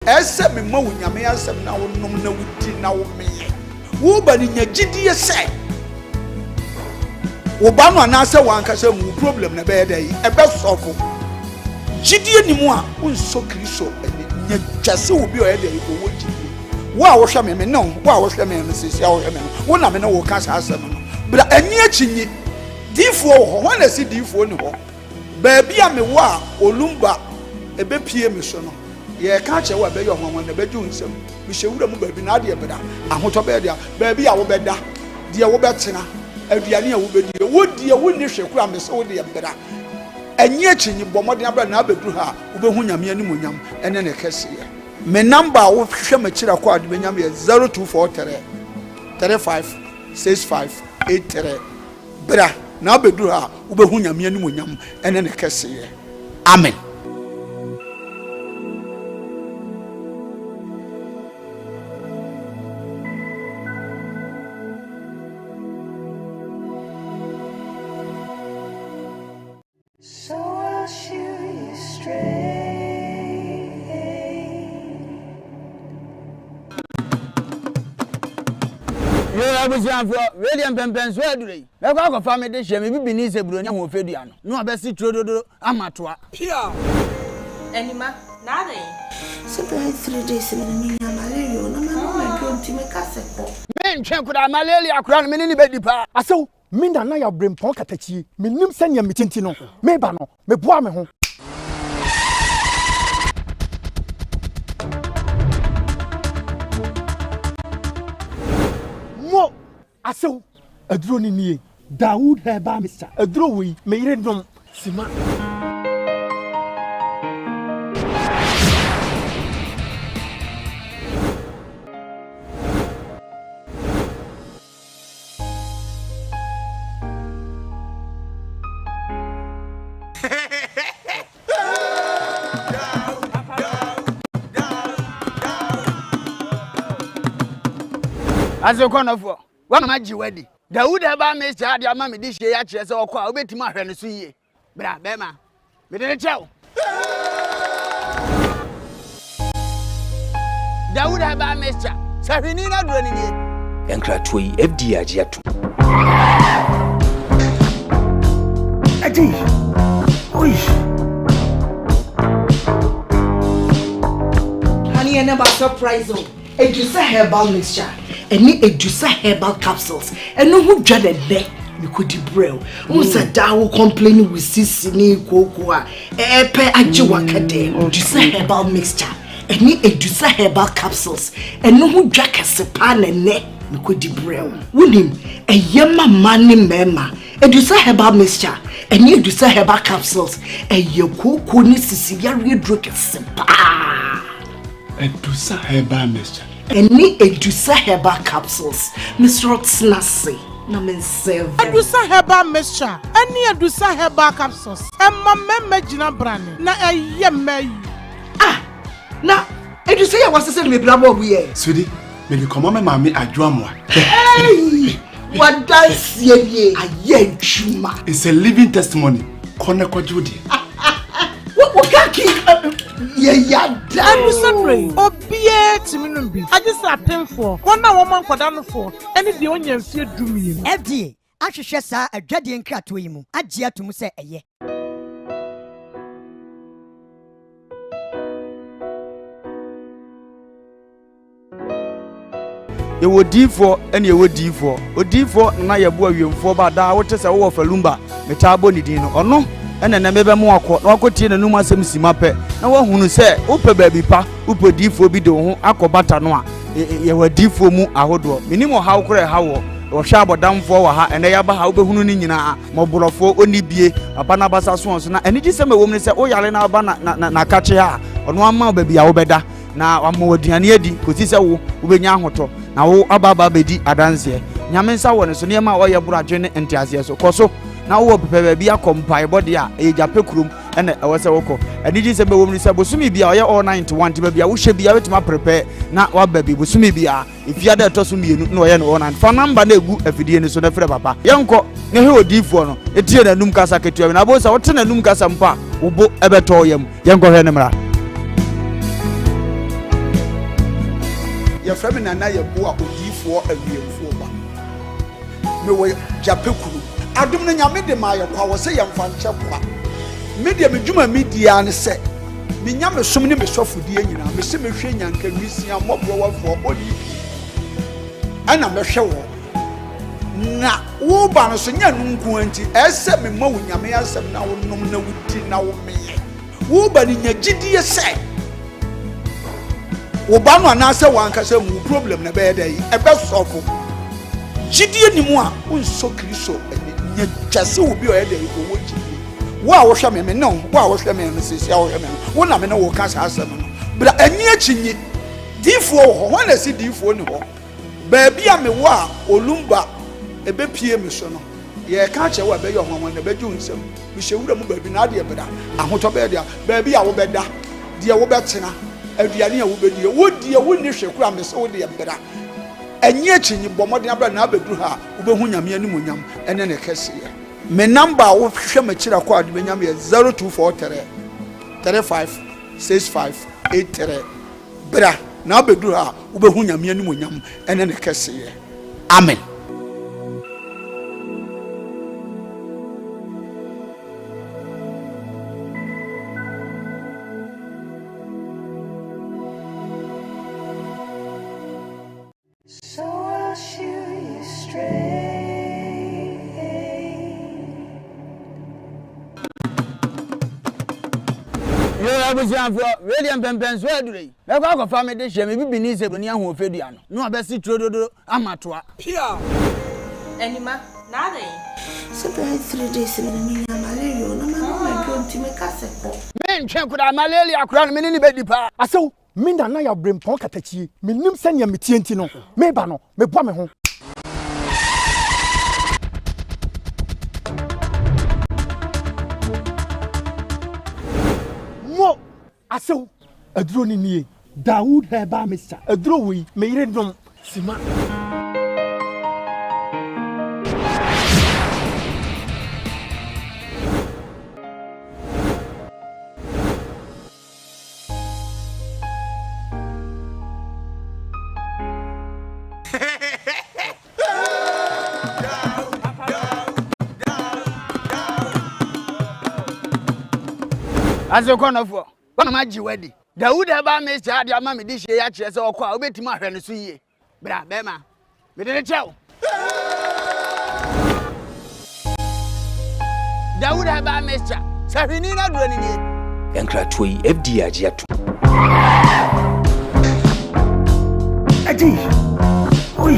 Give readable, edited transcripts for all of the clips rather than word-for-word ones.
ese me ma wunyame asem na wo nom na wudi na wo meye wo ba ni nyagidie se wo ba no anase wankasa mu problem na be dey e be solve gidie ni mu a unso kristo nya twase obi o ye dey ko wo gidie wo a wo hwe me no wo a wo hwe me no sisi a wo hwe me no wo na me no wo ka sa asem no bra ani achinyi difo ho ho na si difo ni ho ba bia me wo a olumba ebe pie me so no ye ka che wa be yo ho na be ju nsem me hewura mu ba bi na de beda ahoto be de ba bia wo beda de wo betena aduane a wo bedi wo die wo ni hweku a me se wo de beda enye achinyi bomode abra na abeduru ha wo be hu nyame ani monyam ene ne kese ye me number wo hwe ma kira kwa de benyam ye 0243 35 65 83 bra na abeduru ha wo be hu nyame ani monyam ene ne kese ye amen. William Pempens where do they? Let go family this year, maybe beneath a brony who fed you. No, I best see Trodo Amatua. Here. Anima, nothing. Simply 3 days in the malaria. No, my God, to make us a men check with our malaria crown many baby pa. I saw Minda Naya bring Ponkatachi, Minim Senya Mitintino, Mebano, Mebuame. I saw a drone in ye. Dawood Herba, Mr. A drawing made it from Sima. As a corner for. One my wedding. Dawood Herba Mr. the mammy this year, actually, so I'll bet to my friend to see ye. Bra, Bema. We didn't tell. Dawood Herba Mr. Safinina running it. And Cratway FDI Jatu. Adi. honey and about surprise. A juice herbal mixture. Any a juice herbal capsules. And no who dreaded there. You could brew. Musa Dawo complaining with Sissini Koowaa. Epe Ajiwakade. Juice herbal mixture. Any a juice herbal capsules. And no who drank a sepan and neck. You could brew. Winning a yama money mema. A juice herbal mixture. And you juice herbal capsules. A yoko ni Sicilian drink a sepa. A juice herbal mixture. Any Edusa herbal capsules. Mr. Snassi. Namen 7. Edusa herbal mixture. Any Edusa herbal capsules. And my member brand. Na a yemme. Ah! Na Edusa was the same with Bravo. We Sweetie, may you come on, mammy? I drum one. Hey! What does ye? A ye chuma. It's a living testimony. Koneko Judy. What can't keep? Yeah, I'm sorry. Oh, be it. I just are paying for 1 woman for down for any the onion fear do me. FD, I should share sa a dreading and crack to him. I dare to say a ye. You would D4 and you would D4. O D4 na ya boy you for bad. What is a war for Lumba, Metabo Nidino or no? And then I never more quote, no cotin and Numa Semsi Mape. No one who say, Upe baby pa, Upe D4 bido, Akobata noa. You were D4 mu a hodo. Minimo how could I how or sharp down for her and they are how be hunina, Moburofo, only be a Panabasa swans. And it is a woman say, Oh, Yalena Bana Nakacha, on 1 month baby, I'll better. Now I'm more Dianedi, because this is a Ubenyahoto. Now Ababa Bedi Adanse. Yamensa one so near my oil brajene and Tiasia so. Now what be a compile body a japecrum and I was a woko. And it is a woman said, Busumi be all 91 to be I wish be able to prepare. Not what baby Busumi be if you had a tosumi no and for number they good if you didn't so the papa. Yanko, no D4, a tear and Numcasa Ketu and I was out 10 and Numcasampa, Ubo Ebertorium, Yanko Henema. Your friend Nana Yabu odiifo awiemfo ba. Me we japekuru. Adom na nyame de ma yakwa wo se yemfa nche kwa. Media me dwuma media ne se. Me nyame som ne me sofodie nyina. Me se me hwe nyanka nwisia mobro wafo odi. Ana me hwe wo. Na wo ba no so nya nunku anti ese me ma wo nyame asem na wo nom na wudi na wo meye. Wo ba ni nya gidie se. Wo ba no anase wankasa mu problem na be dey e be sofo. Gidie ni mu a unso kristo nya twase obi o e dey ko wo gidie. Wo a wo hwe me no wo a wo hwe me no sisi a wo hwe me wo na me no wo ka sa asem no. Bra anyi achinyi difo ho na si difo ni ho. Ba bia me wo a olumba ebe pie me so no ye ka che wa be yo hwanwan na be ju nsem mi hewura mu ba bi na de beda ahoto be de ba bia wo beda de wo betena aduane a wo bedie wo die wo ni hwekura me so wo de beda anyi achinyi bomode abra na abeduru ha wo be hu nyame ani monyam ene ne kese ye me number wo hwe ma kira kwa de benyam ye 0243 35 65 83 bra na abeduru ha wo be hu nyame ani monyam ene ne kese ye amen. So I'll shoot you straight. Yo abusianfo William Pempen so adure. Me kwa kwa family de hye me bibini se boni ahu ofedua no. No abesi trododo amatoa. Pia. Anima, nada aí. So by 3 days in the malaria, no man don't to make us a pop. Men twen kuda malaria kura no me ni bedi pa. Asew minda na ya brempon katachie menim sanya metienti no meba no meboa me ho mo asew aduro ni nie Dawood heba misa aduro wi meyire dom sima As a corner for one of my wedding. Dawood heba misa dia ma me di hye ya kire se okwa obetima ahwe ne so yie. Bra bema. Me de chew. Dawood heba misa sahwini na duro ni nie. Enkratoi FD agiatu. Adi. Oi.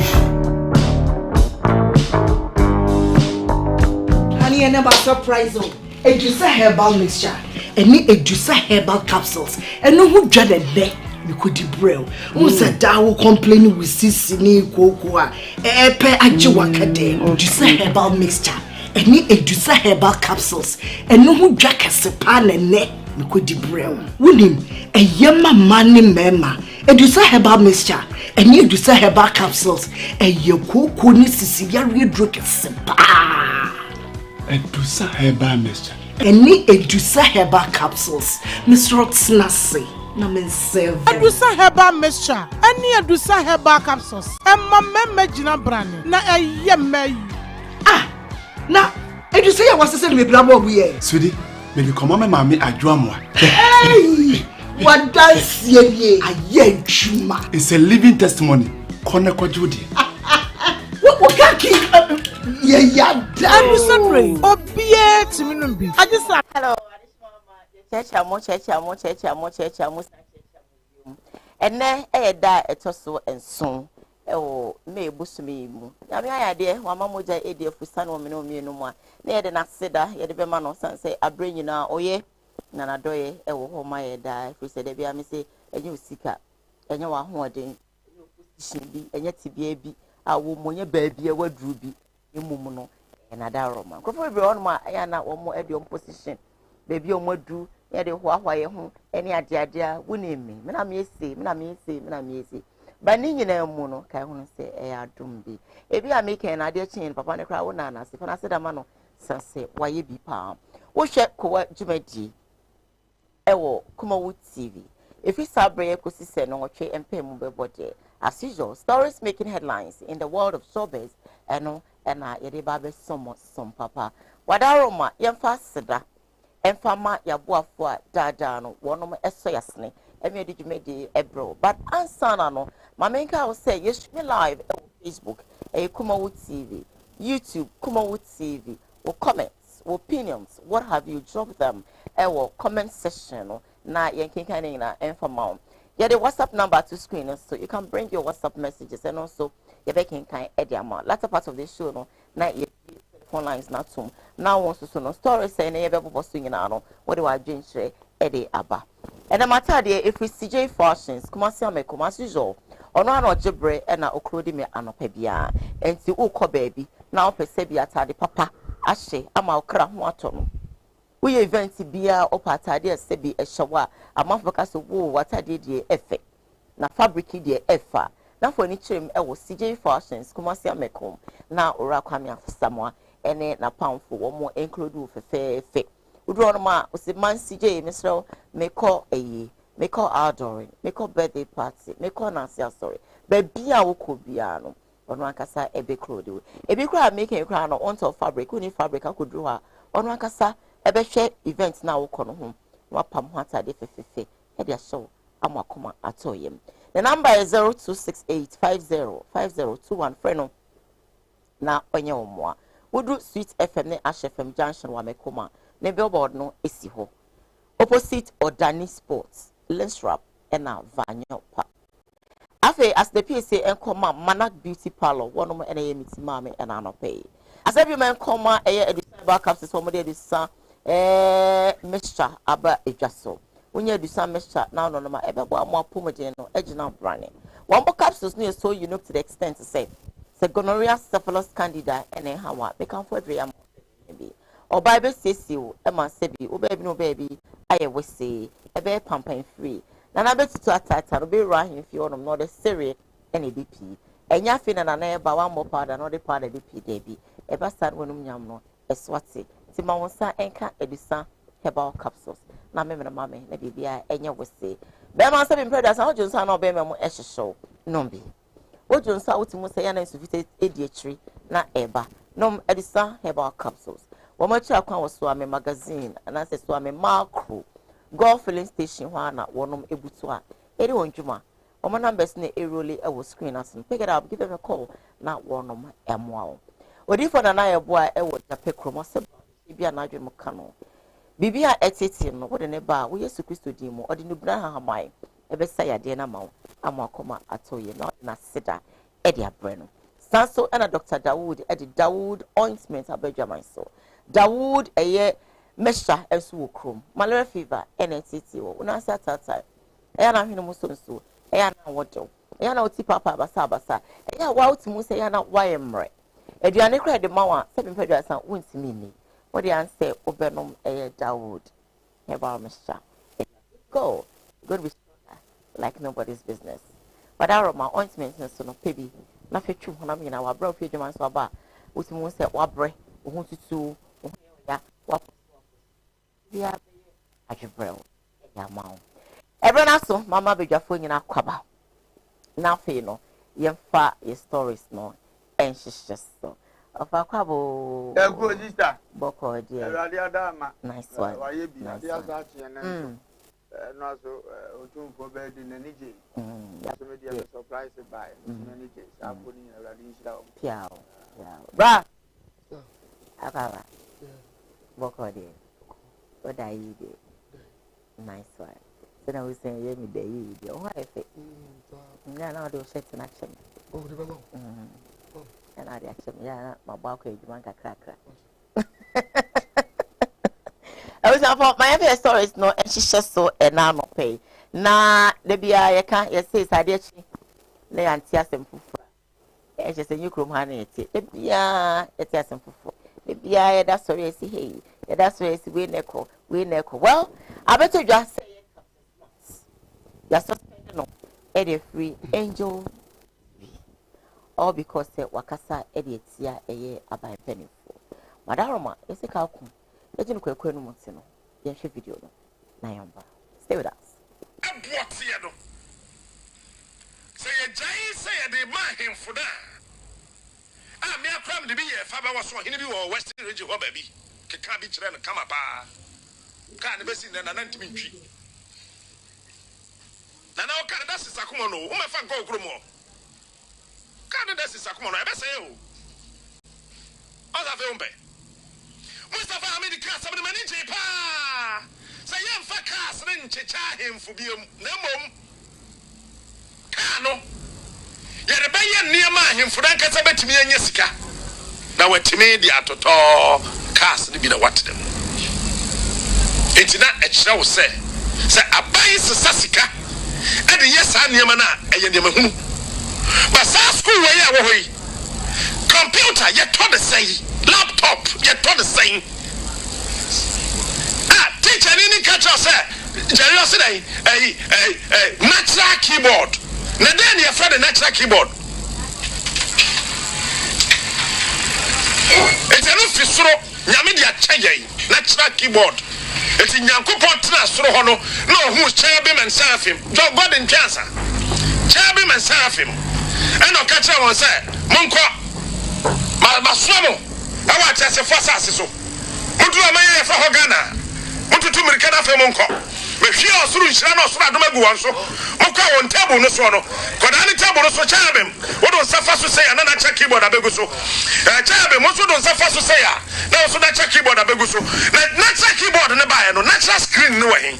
Honey, I never surprise you. Edusa herbal mixture. Any edusa herbal capsules. And no who dreaded there. You could debrail. Who said that will complain with Sissini Koowaa. Epe Ajiwakade. Edusa herbal mixture. Any edusa herbal capsules. And no who jack a sepan and neck. You could debrail. William, a yama money mema. Edusa herbal mixture. Any edusa herbal capsules. And your cocoa Sicilia redrook a sepa. Edusa herbal mixture. Any edusa herbal capsules. Miss Roxnasi. Na men serve. Edusa herbal mixture. Any edusa herbal capsules. Emma meme jina brani. Na eyeme. Ah. Na edusa ya wasese me brabo we. Sweetie, me di komo me mami adwoamwa. Hey. What dance ye aye chuma. It's a living testimony. Kone kwa judi. What kaki ye ya da. I'm sorry. Obie timinumbi. I just Hello. Checha mo. Ene da etoso enson. Ewo me busumi mu. Ya me ayade wa mamoja edi afusa no me no mienu mu a. Na ye de na seda ye de be ma no sanse abrenyi na oye na na doye ewo ho ma ye da afuse de bia me se enye usika enye wa hoden bi enye tibia bi awo monye baabia waduru bi emum no na da roma krofo bi on ma ya na wo mo ediom position baby o madu ye de ho ahwa ye ho ene ade wonemi me na me ese ba ni nyina mu no kai ho se e adum bi ebi a make na ade chin papa ne kra wo na na se fa na se da ma no sanse waye bi pa wo hwe kowa jumadi ewo Kumawood TV If we celebrate ecosystem no che empe mu body. As usual, stories making headlines in the world of showbiz and yede babe some papa. Wadaroma yemfa seda. Emfama ya boafo dada no wonom eso yasne. Emi edi jumedi ebro. But ansana no, mamenka will say you stream live on Facebook, Kumawood TV, YouTube, Kumawood TV, or comments, or opinions, what have you, drop them, or comment section, na yenkinkaning na informal. Yeah, the WhatsApp number to screen, so you can bring your WhatsApp messages and also your baking kind ediama. Latter part of the show, no, na your phone lines not soon. Now wants to no stories saying a baby was singing ano. What do I drink? Eddie Abba. And the matter there, if we CJ fashions, Kumasi me Kumasi jo. Ono ano jebre na okrodi me anopebia. Enti uko baby. Now percebi atade papa. Ashe ama okra ho atono. We event bia opatade sebi ehyewa. Amafaka so wo watade die efe. Na fabric die efa. Na for ni chim e wo CJ fashions Kumasi amekom. Na ora kwame afasamwa ene na pound for wo mo include fe. Udronoma o se man CJ Mr. Me call outdooring, me call birthday party, me call Nancy sorry. Baby a woko bia no. Ono ankasa ebe clothes. Ebi kra make e kra no onto fabric, uni fabric akodru ha. Ono ankasa ebe hwe event na woko no ho. No apam ho atade fefefe. E dia show amakoma atoyem. The number is 0268505021 friend na onye omwa. Wudu Sweet FM ne Ash FM Junction wa mekoma. Ne billboard no esi ho. Opposite Odani Sports, Linsrap, and now Vanyo Park. Afe as the PSA and comma Manak Beauty Parlor, one of my meeting mammy and I not pay. As every man comma a backups to somebody this son, Mr. Abba Ejaso. When you do some Mr. Now no ma ever more pomegranate, edging branding. One more capsules near so you know to the extent to say, gonorrhea syphilis candida and a hawa, become for dream maybe. Or Bible says you, Emma Sebi, oh baby, no baby, I always say, a bear pumping free. Nana bet to attack, I'll be right if you're not a serious any BP. And yaffin and an air by one more part, another part of BP, baby. A bastard when yamno, a swatty. Timonsa anchor, a desan, herbal capsules. Now, remember, mammy, maybe be I, and you will say. Bear seven predators, I'll just no bear more as show. Nombi. What you saw to Musayana is to visit idiotry, not eba. Nom edison herbal capsules. Womacha kwa waswame magazine and as swame macro golf filling station wana wonum ebutua eri wonjuma oma numbers ne erole e wo screen asin pick it up give them a call na wonum emwa odi for na ye boa e wo jape kromo se bia na adwe mo kano bibia etete no wo de ne ba wo Yesu Kristo din mo odi no bra ha hamai e be sa yade na ma amakoma atoye na sida e dia breno sanso na Dr. Dawood e di Dawood ointment abedwaman so Dawood mesha esu okrom malaria fever NTT wo una satata eya na hwene muso nso eya na wodo eya na oti papa basa eya wa oti mu se eya na wayemre aduane kra de mawa se pempadua san wontimi ni wo de anse obenom Dawood herbal mesha go good be like nobody's business but aroma ointment nso no pebi na fetwu honam nyina wa bra ofie dwuma nso aba oti mu se wa bre wo tutu ya wa bia ajubrel ya mawo everyone so mama bedwafo nyina kwaba na fe no yemfa ye stories no enhyehyes so afa kwabo go sister boko dia erade adama nice one wa ye bi ade asachi na no so otumfo be di na nije so me dia surprise by na nije sapo ni erade nhira o piao bra akara boko dia what are you doing? Nice one. So now we say, yeah, me there you do. Oh, I say, yeah, now do set an action. Oh, the belong. And I action, yeah, my back you want a cracker. I was about my other stories, no, and she just so and now not pay. Nah, the beer, I can't, yes, says I did. Lay and tears and fufu. It's just a new room, honey. Yeah, it's a simple. Yeah, that's sorry, I see, hey. Yeah, that's why it's we neko. Well, I better just say it. Just no, Eddie free angel. All because wakasa Eddie tia eye abai penny for. Madaroma, it's a calcum. Let you know, no. Yes, video no. Nayamba. Stay with us. the man him for that. Ah, me a crime to be a father was so he be or Western region or baby. Can't be trying to come up. Can't be seen and an anti tree. Now, that's a Sakumono, whom I found go Grumo. Canada is Sakumono, I say, oh, other Vombe. Mustafa America, some of the manager, pa. Say, young Fakas, then checha him for being no mum. Cano. Yet a bayan near my him for that Casabet to me and Jessica. Now, what to me, the Atoto cast to be the what them. It's not a show, say, a bias Sassica. And yes, I am a but school way computer, yet told the same. Laptop, yet told the same. Ah, teacher, any catch us, Jerry, a natural keyboard. Now, then you're afraid of natural keyboard. It's an office, Yamidia Chayay, natural keyboard. It's in Yankupon Trasrohono, no, who's Cherubim and Seraphim. Don't God in cancer. Cherubim and Seraphim. And no catcher will say, Monko, Maswamo, I want to say Fasasso. Mutu Amaya for Hogana, Mutu Mercana for Monko. But she also Shano Sradaguanso, Moka on table no sono. Kodani table no so Cherubim. What was Safa to say another check keyboard Abeguso? Cherubim, what was Safa to say? Now, so that check keyboard Abeguso. Natural keyboard in the buy, no natural screen no way.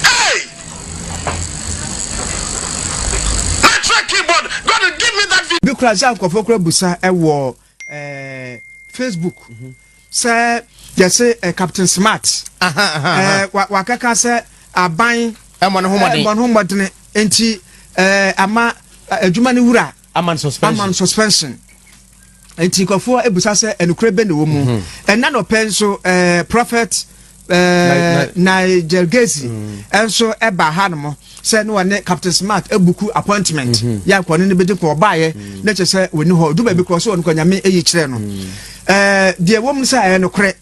Hey! Natural keyboard, God give me that video. Because I've got for Busa a war Facebook. Say, just say Captain Smart. Wakaka say a buying a one home button enti ama a Jumani Wura. Aman suspension. And think of 4 ebusase and crebe the woman. And none of pencil prophet Nigel Gacy. And so Eba Hanamo said no one Captain Smart a buku appointment. Yakon in the bed for buyer. Let us say we know do because on Konyame a channel. Dear woman say no cre.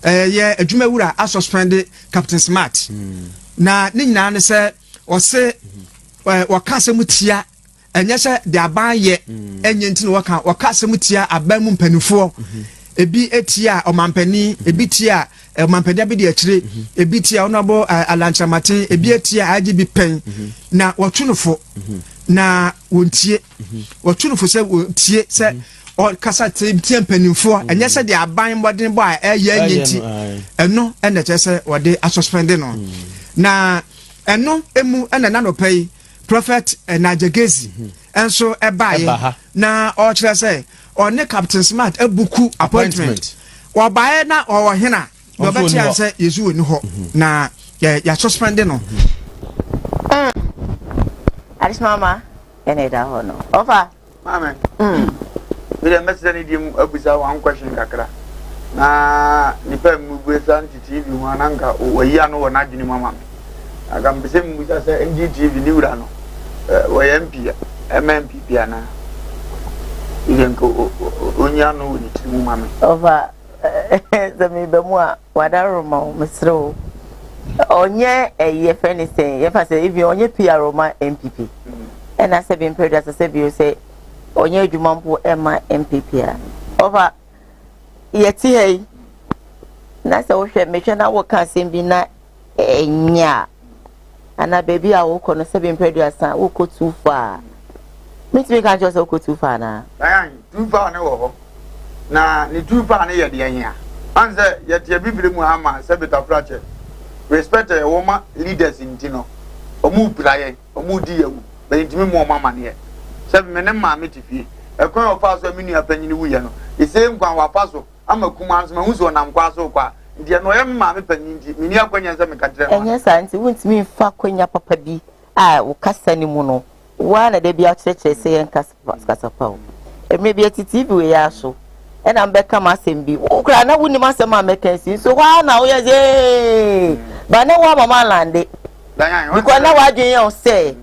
Yeah, a Jumawura a suspended Captain Smart. Na Nina said or say or Casamutia. And yes, they are by ye, and yentin waka semutia a bamum penufo, a be etia or mampeni, a bitia, a mampedabi tree, a bitia honorable a lancha matin, a beatia IGB pen. Now, what tunefo, na won't ye, what tunefo said, or Cassate penufo, and yes, they are buying what they buy a year, and no, and that yes, what they are suspending on. Now, and no, emu and another pay. Prophet and Najagezi, and so a buyer. Now, or shall I say, or ne Captain Smart a buku appointment. Or buyer na or hena. Your better answer is you in ho. Now, you're suspending on. Alice Mama, and it honor. Over, Mamma. We have messaged him up with one question, Kakra. Na nipe mugweza TV mwananga oyano wanajini mama. Agambise mugweza se NGTV ni urano. MP MMP piana. Ilenko onyano ni timu mama. Over zemi bemwa wadaroma mesro. Onye ye friend say ye fa say if you onye PROMA MPP. And I say been period as I say you say onye adwumampo ema MPP a. Over yeti hey na se wo hwe mehwe na wo ka sem bi na enya ana baby a wo ko no se bi mpedu asa wo ko too far me ka just wo ko too far na ayan too far na wo ho na ni too far na ye de enya anze ye tie bibire mu ama se beta frache respect e woman leaders intino omu praye omu di yewu be ntimi mu mama ne se me ne ma me tifie e kon ofa so minu apanyini wuye no e se nkwan wa paso ama kuma nso ma huzo na nkwa so kwa ndiye no ye ma me panyinti mini akwanya nse me kadre no enye santi wuntimi mfa kwanya papa bi a wo kasa ni mu no wa na de bi a cheche se yen kasa pa o eme bi TV we ya so e na mbeka ma asem bi wo kra na wuni ma asem amekansi so wa na wo ye ze ba na wa mama lande because na wa dwen ye say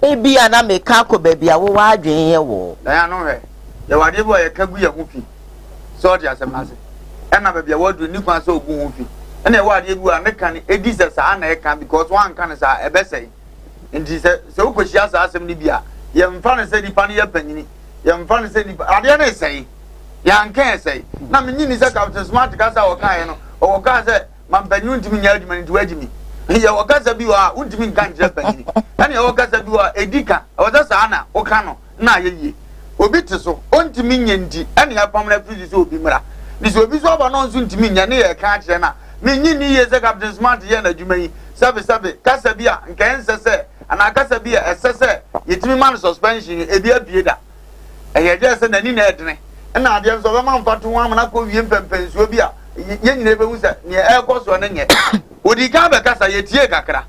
e bi ana meka ko ba bi a wo wa dwen ye wo dan no he ye wa de bo ye kagu ye hu fi so dia asem na se e na ba bi a wo du ni kwa so ogu hu fi e na wa de gu a ne kan e di se sa na e kan because one kan sa e be say nti se ukohia sa asem ni bia ye mfa ne se nipa ne ye panyini ye mfa ne se nipa ade na sei ya nka sei na menyi ni se Captain Smart ka sa wokan no o ka se mampanyu ntimi nya adwuma nti wagimi ye wokasa bi wa untimi nka nje panyini ani ye wokasa bi wa edika o za sa na woka no na ye obi te so ontimi nya ndi ani ya pamna fridi so obi mra ni so obi so aba no nso ntimi nya ne ye ka kire na menyi ni ye se Captain Smart ye na adwuma yi sabe kasa bi a nka ensese ana kasa bi a esese yetimi man suspension ebi abie da eye je se nani na edene na ade nso be man fatu wa na ko wie mpempensuo bi a ye nyina be hu se ne e koso na nye odi ka be kasa yetie kakra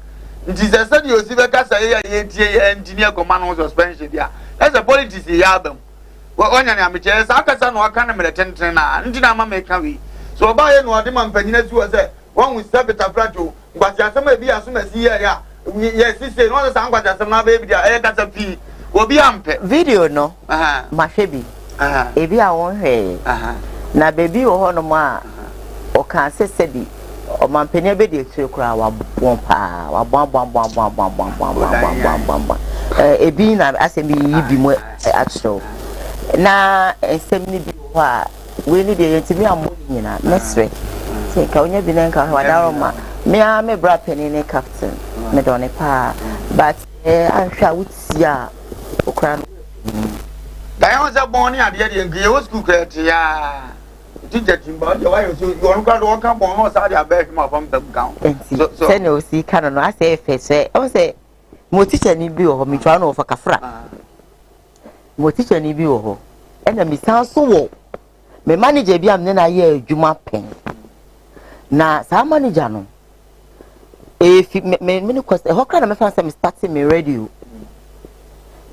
nti se de osi be kasa ye yetie ye engineer command suspension bi a ese politics ya abam wonya ne ameche sa kasa no aka na mere tenten na ndi na ma me ka wi so oba ye no ode man panyina si wo se won wi sabita frato ngwati asema bi asoma si ye ya yes say no sa ngwati asema be bi dia e kasa fi obi ampe video no mahwebi ebi a won hwe na baby wo ho no ma o kan sesedi o mampenia be de tue kura wa bon pa wa bon ebi na asemi yibi mo atso na esemi bi ho a we ni de yentimi amoni nyina mesre say ka onya bi na nka wa dawo ma me bra penny captain me don pa but ahwa wutia okra no dayo za boni ade de ngiye wo school kwete ya teacher timba de wa yo so yo nka do kan bon no sa de abeg ma fam tam kan so say no si kan no ase efe say o say mo teacher ni bi ho mi twa no fa kafra mo teacher ni bi ho e na mi san so wo me manager bi am ne na ye adwuma pen na sa manager no me ni cost ho kana me fa say me start me radio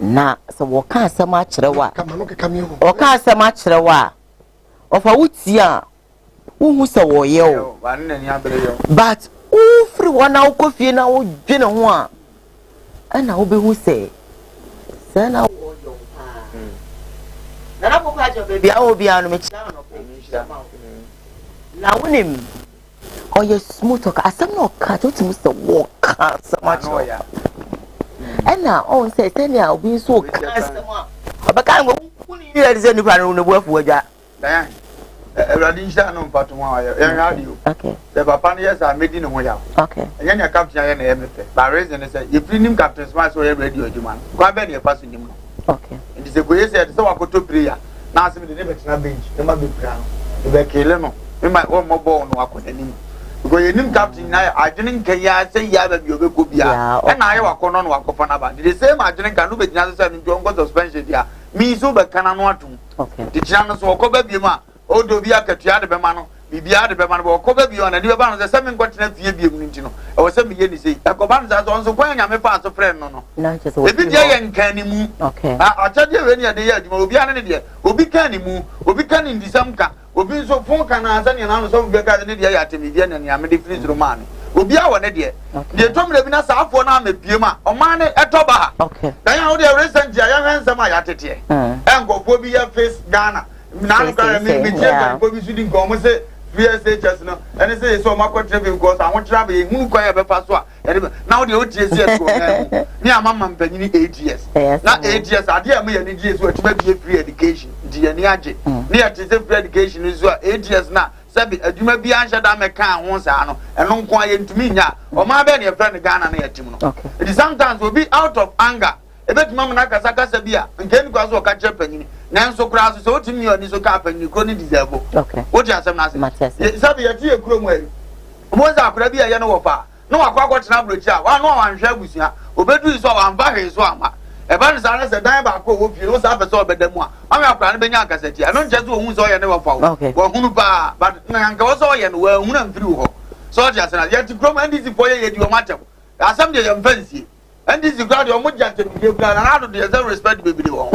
na so wo ka asema kirewa o ka asema kirewa o fa wutia wo hu se wo ye o but o free wana o kofie na o dwene ho a ana wo be hu se na wo yo pa na ko kwa jo baby a obi anu me kira no na wonim o ye smooth talk asem no ka to timi se wo ka asema kirewa ena on say senia obi so kasema abaka ngo kuni ni ade ni pa no buafu wadwa dan Everybody insha no mpato ho ayo yan radio okay the papa no yes medi ne ho ya okay enya nya captain ya na ye mefe ba reason say if nim Captain Smart so radio adwuma kwa be ne pass nim no okay and say go yes say wakoto prayer na asem de ne betina bench e ma be pra no be kele no me ma wo mo ball no akoda nim because you nim captain na adwene nka ya say ya ba bi obeko bia e na aye wakono no wakofa na ba the same adwene nka no be tina say no nko suspension dia mi so be kana no atum okay the tina no so wakoba bi ma odo bi akatua de be ma no bibia de be ma no wakoba bi ona de be ba no say me nkotena fie bi emu nti no e wo say me ye ni sei akoba no say so kwa nya me fa so friend no e bi dia ye nka ni mu okay achade we ni ade ye adwuma obi ane ne de obi kan ni mu obi kan ni ndisam ka obi so fon kana asa ni na no so be ka ne de ya atemi bi na ni amede free zero man obi a wo ne de de tomre bi na sa afo na amepie ma o man ne etoba ha okay dan ya wo de recent ya hansam a ya tete enkofo bi ya face Ghana na no ka me tie ko bi sudi nko se VSHS no ene say so makotre because I want to have hunu kwa ya be fa so a na wo de o tie se ko na ni amama mpanyini 8 years na 8 years ade am ya ni die so atiba bi free education di ya ni age ni ya tie free education so 8 years na sabi adwuma bi anhya da me kan ho sa no eno nko aye ntumi nya o ma be ne friend Ghana na yatim no it is sometimes will be out of anger ebetuma na kasa kasa bi a nkeni kwa so ka kire panyini nanso kura so otimi oni so ka panyini kro ni deserve okay what you asem na say sabi ya tie kro mu ari mo za kura bi ya no wo fa no akwa tena brochi a wa no wanhwa abusia obedu so wa mba he so ama eba ni sa na se dan ba ko wo pie no sa pese obedamu a ama akura ne benya akasati a no nche so ohun so ye ne wo fa wo hunu pa but na nka wo so ye no wa hunu amfiri wo so what you asem na ya ti kro mu ndisi for ye di o matem asem de ye mfansie and this is glad you mo jante bi bla na do dey respect baby dey won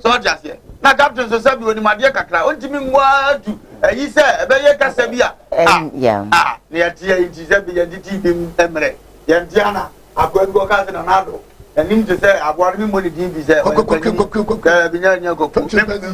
so just here na captain so sabi oni ma dey kakra ontimi ngwatu ayi se ebe ye kasa bi a yeah na ya tie nti se bi ye diti bi emre ye ntiana akwango ka se na do enim te se agwar mi money din bi se ka bi nya ko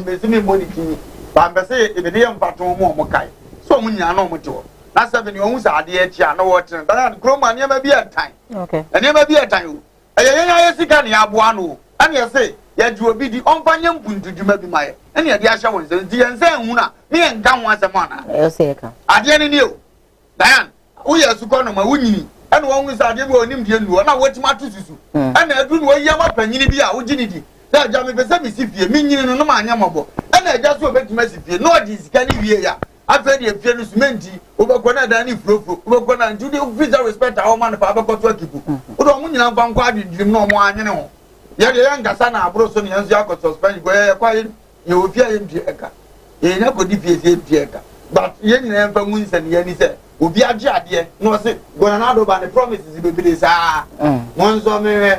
me simi money tin ba mbe se e be dey mpato mo kai so mo nya na mo te wo na sabi ni ohun sa ade e tia na wo ten da kroma ne ma bi a time okay ne ma bi a time Aya sika ne aboa no. Ane ye say ye du obi di onfanye mpuntu dwuma bi maye. Ane ye de ahya won se di yense hu na me ye nka ho asem ana. E say ka. Ade ne ni o. Diane, wo ye suko no ma wunyini. Ane wo hu sa ade bi onim die nu na wotima to susu. Ane adu no wo yama panyini bi a wo gini di. Na ja me pese mi sifie mi nyini no ma anya mabo. Ane eja so obetuma sifie no di sika ni wie ya. After the fie no cementi obekona da ni frofro obekona nti de visa respect our man fa abekoto akipu odo mu nyina mfa nkwa adwindwim no mo anyene ho ye de yankasa na abro so ne yanzu akọ suspend go ye kwa ye ofia ye ndie eka ye nya ko di fie se ndie eka but ye nyina mfa mu nse ne ye ni se obi age ade no se gona na do ba ne promises be be sa monzo me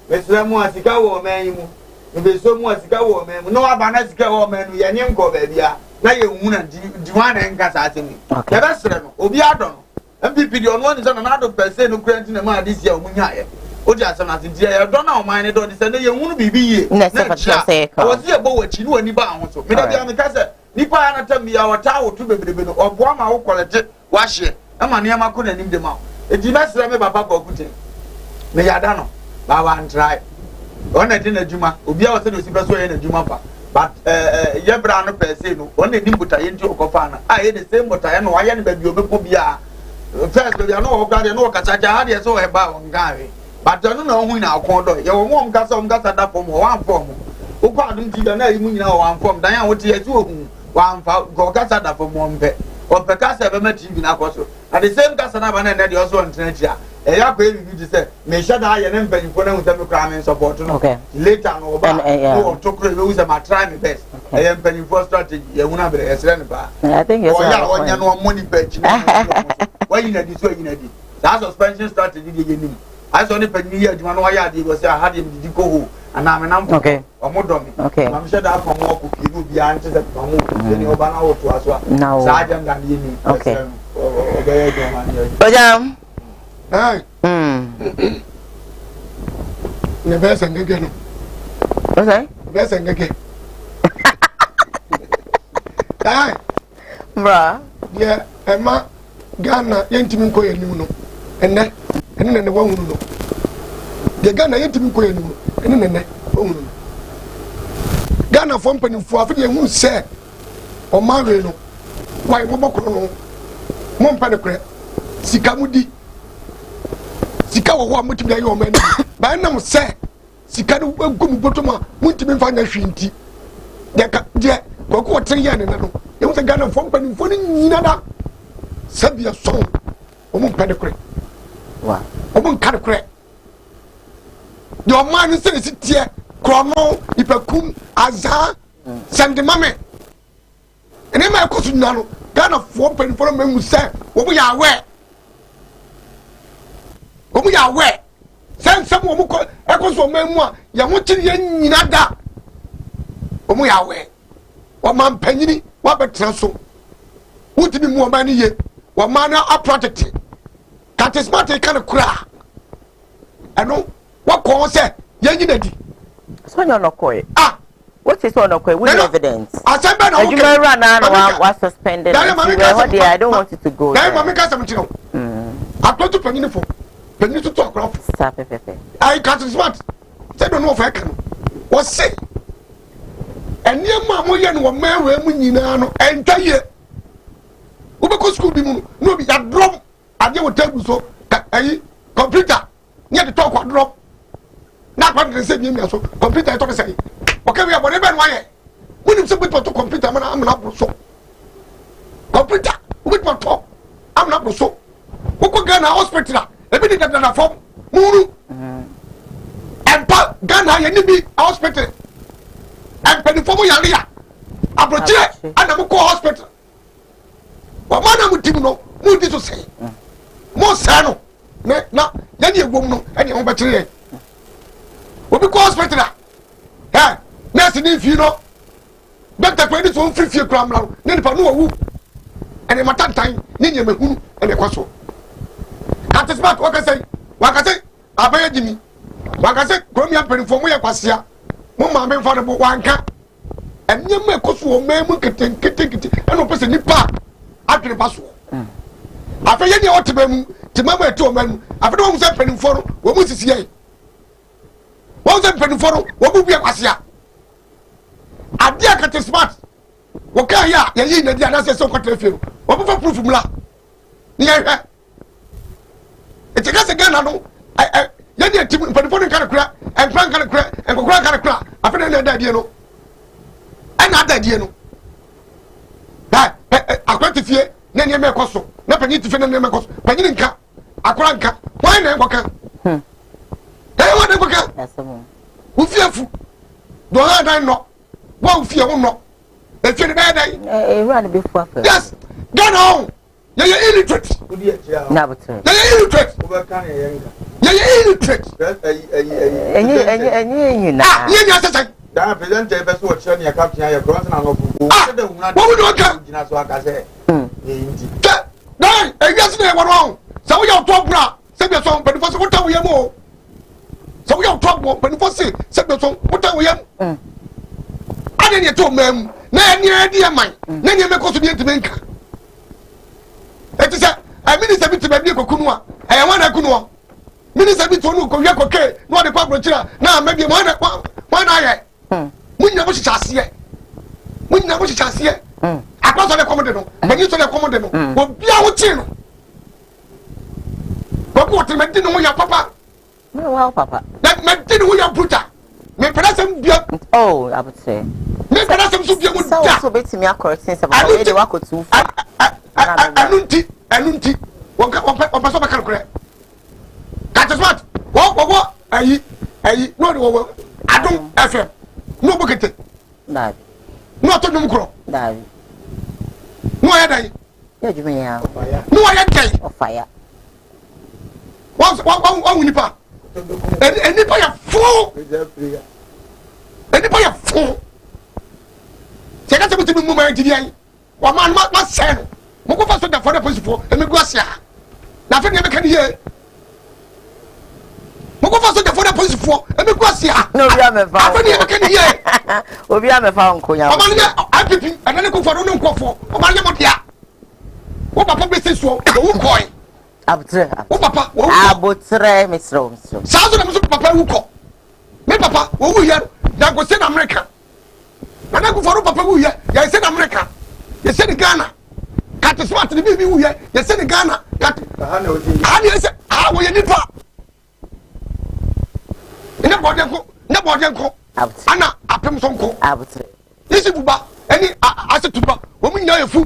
mesra mu asika wo man yi mu be so mu asika wo man mu no aba na asika wo man no ye nye nko ba bia na ye huna diwana enka sa atemi ya besre no obi ado no MPP di ono ni so na ado pese no kurenti na ma this year omunya ye o di asem na tinti ye do na o man ni do di se na ye hunu bibi ye na se ka o si e bo wachi ni wani ba ho so me da bia me ka se nipa ya na tam ya wata wo tu bebrebe no obo ma wo kolete wa hye ama ne ma ko na nim de ma e di besre me baba ko kute me ya da no ba wa ntrai ona di na juma obi a wo se no si beso ye na juma pa but yebra no pese no on the dimbuta yenti okofa na ah ye the same buta ya no wa ya ne ba bi obeko bia first be ya no o gba de no kacha ja ha de so e ba on gawe but no na ohun na akon do ye wo mo mkasa da form o wan form o kwa dum ti da na yi mu nyina o wan form dan ya wo ti ye ti ohun wan fa go kasa da form o mpe o pe kasa be ma TV na akoso at the same kasa na ba na de also on trenchia e ya ko e bi di se me sha da ye ne mpanyifo na hu se me kra me support no later no ba no to kro we use my try my best e ye mpanyifo strategy ye hu na be ye sere ne ba I think yes ya onya no money bench why you na di so you na di that suspension strategy dey nim I saw the penny here adwuma no wa ya dey go say ha dey di ko ho ana me nam o mo do me ma me sha da fa mo ko ki no bia nte se fa mo ni oba na wo to aso sa ajam da ni ni o be ye do ma ni ojam Hey. Ne besa ngege no. Okay. Besa ngege. Hey. Bra. Yeah, Emma Ghana yentimi ko yenu no. Enne ne wa hunu no. De Ghana yentimi ko yenu no. Enne ne wa hunu no. Ghana fo mpanimfo afide hu se o mawe no. Wai mo bokro no. Mo mpa ne kure. Sika mudi. Sika wo ho mutimi ayi o mani ba nam se sika no gum botoma mutimi fa nya hwinti de ka je ko ko tre ya ne no ye wo se Ghana fo mpani fo ni nyina da sabia so o mun pede kure wa o mun kare kure de o man se ne sitie krono ipakum aza sende mame ene ma ko su na no Ghana fo mpani fo ma mu se wo bu ya we omu ya we sensem omu ko ekoso memu a ya ho kiri ya nyina da omu ya we o man panyini wa betra so wutimi mu o man ye wa man na protect that is not a kind of kra eno wa ko se ya nyina di so nyo no koy what is on okay with evidence asembe na you may run and was suspended I don't want it to go dai mama ka sam tino atoto panyini fo Penny to talk off. Stop it. I can't smart. They don't know if I can. What's say? And near Mamma Yan were married when you know, and tell you. Ubako school be no be that drop. I never tell you so. Computer. Near the talk drop. Not what they say, so computer. I talk say. Okay, we have whatever why. When you say to computer, I'm not so. Computer. With my talk. I'm not so. Who could get a hospital? Ebi ni da form muru empa Ghana ye ni bi hospital empa ni form yare ya abrochire ana mo ko hospital wa mana mutim no mu di so sei mo sa no na ya ni egwom no ene ho betere ye obi ko hospital nurse ni fi no doctor ko ni so frifie kura mla ne ni pa no wu ene matantan ni ni mahunu ene kwaso that is what wakase abaye jimi wakase kromia perifo mo ye kwasia mo ma me fa no wanka enye me koso o me mu kete eno pese nipa atwere paso afaye ni o tebe mu timama eto o manu afede wo se perifo no wo mu sisi ye se mpanimfo no wo bu bia kwase a ade akate smart wo ka ya ye yi na dia na se so kwata fie wo bu fa proof mla ni ye hwe e te ka se Ghana no ye dia tim mpanimfo no kan kura en plan kan kura en kokura kan kura afena na da die no ana da die no ba akwati fie na ne me koso na panyi ti fie na ne me koso panyi nka akora nka why na enkoka wa na enkoka wo fiafu do ha dan no wa fie wo no e fie na dan run be fu afa yes Ghana on ye illiterate na better ye illiterate ye illiterate enyi na ye nya sasa da president e be so chire ne captain ya cross na no fufu se da huna wo do ka gina so aka se inji dan e wiase na wo no sa wo ya to bra se be so be fo so wo ta wo yam o sa wo ya to bra be fo se be so wo ta wo yam ade ne to mam na ne ade man na ne me ko so de ntimenka eti se a minister bi te ba bi kokunu a e wa na kunu o minister bi to nu ko hwe koke no de pa brochira na ma bi mo na ye munya bo chichase munya bo chichase akwaso le komode no bani so le komode no obi a wo chi no ko te medi no ya papa me wa papa na medi no ya bruta me pera sam bia oh abute me pera sam so bia mu da so betimi akortin se ba we de wa ko tu anunti won so ba kan kure ka te smart wo ayi no de wo adum fm no bokete na no to dum kro da no ya dai ya jume ya no ya dai o fire one nipa enipa ya fo enipa ya fo se ka se mutu mu ma ntidi ai wa man ma se no mo ko fa so da for the police fo emi gu asia na fe ne me kan ye mo ko fa so da for the police fo emi gu asia no bi a me fa afa ne me kan ye obi a me fa nko nya o man ne apipi anane ko fo no nko fo o man ne mo dia wo papa be se so wo koi abutre wo papa wo abutre misro sa so na mo so papa wo ko me papa wo wu ye da go se na America na go for papa wu ye ya se na America ye se ni Ghana kat smart ni bi wu ye ye se ni Ghana kat ha ni se wo ye nipa ina bode ko ana apem so ko abutre isi buba eni asetuba wo mu nya yefu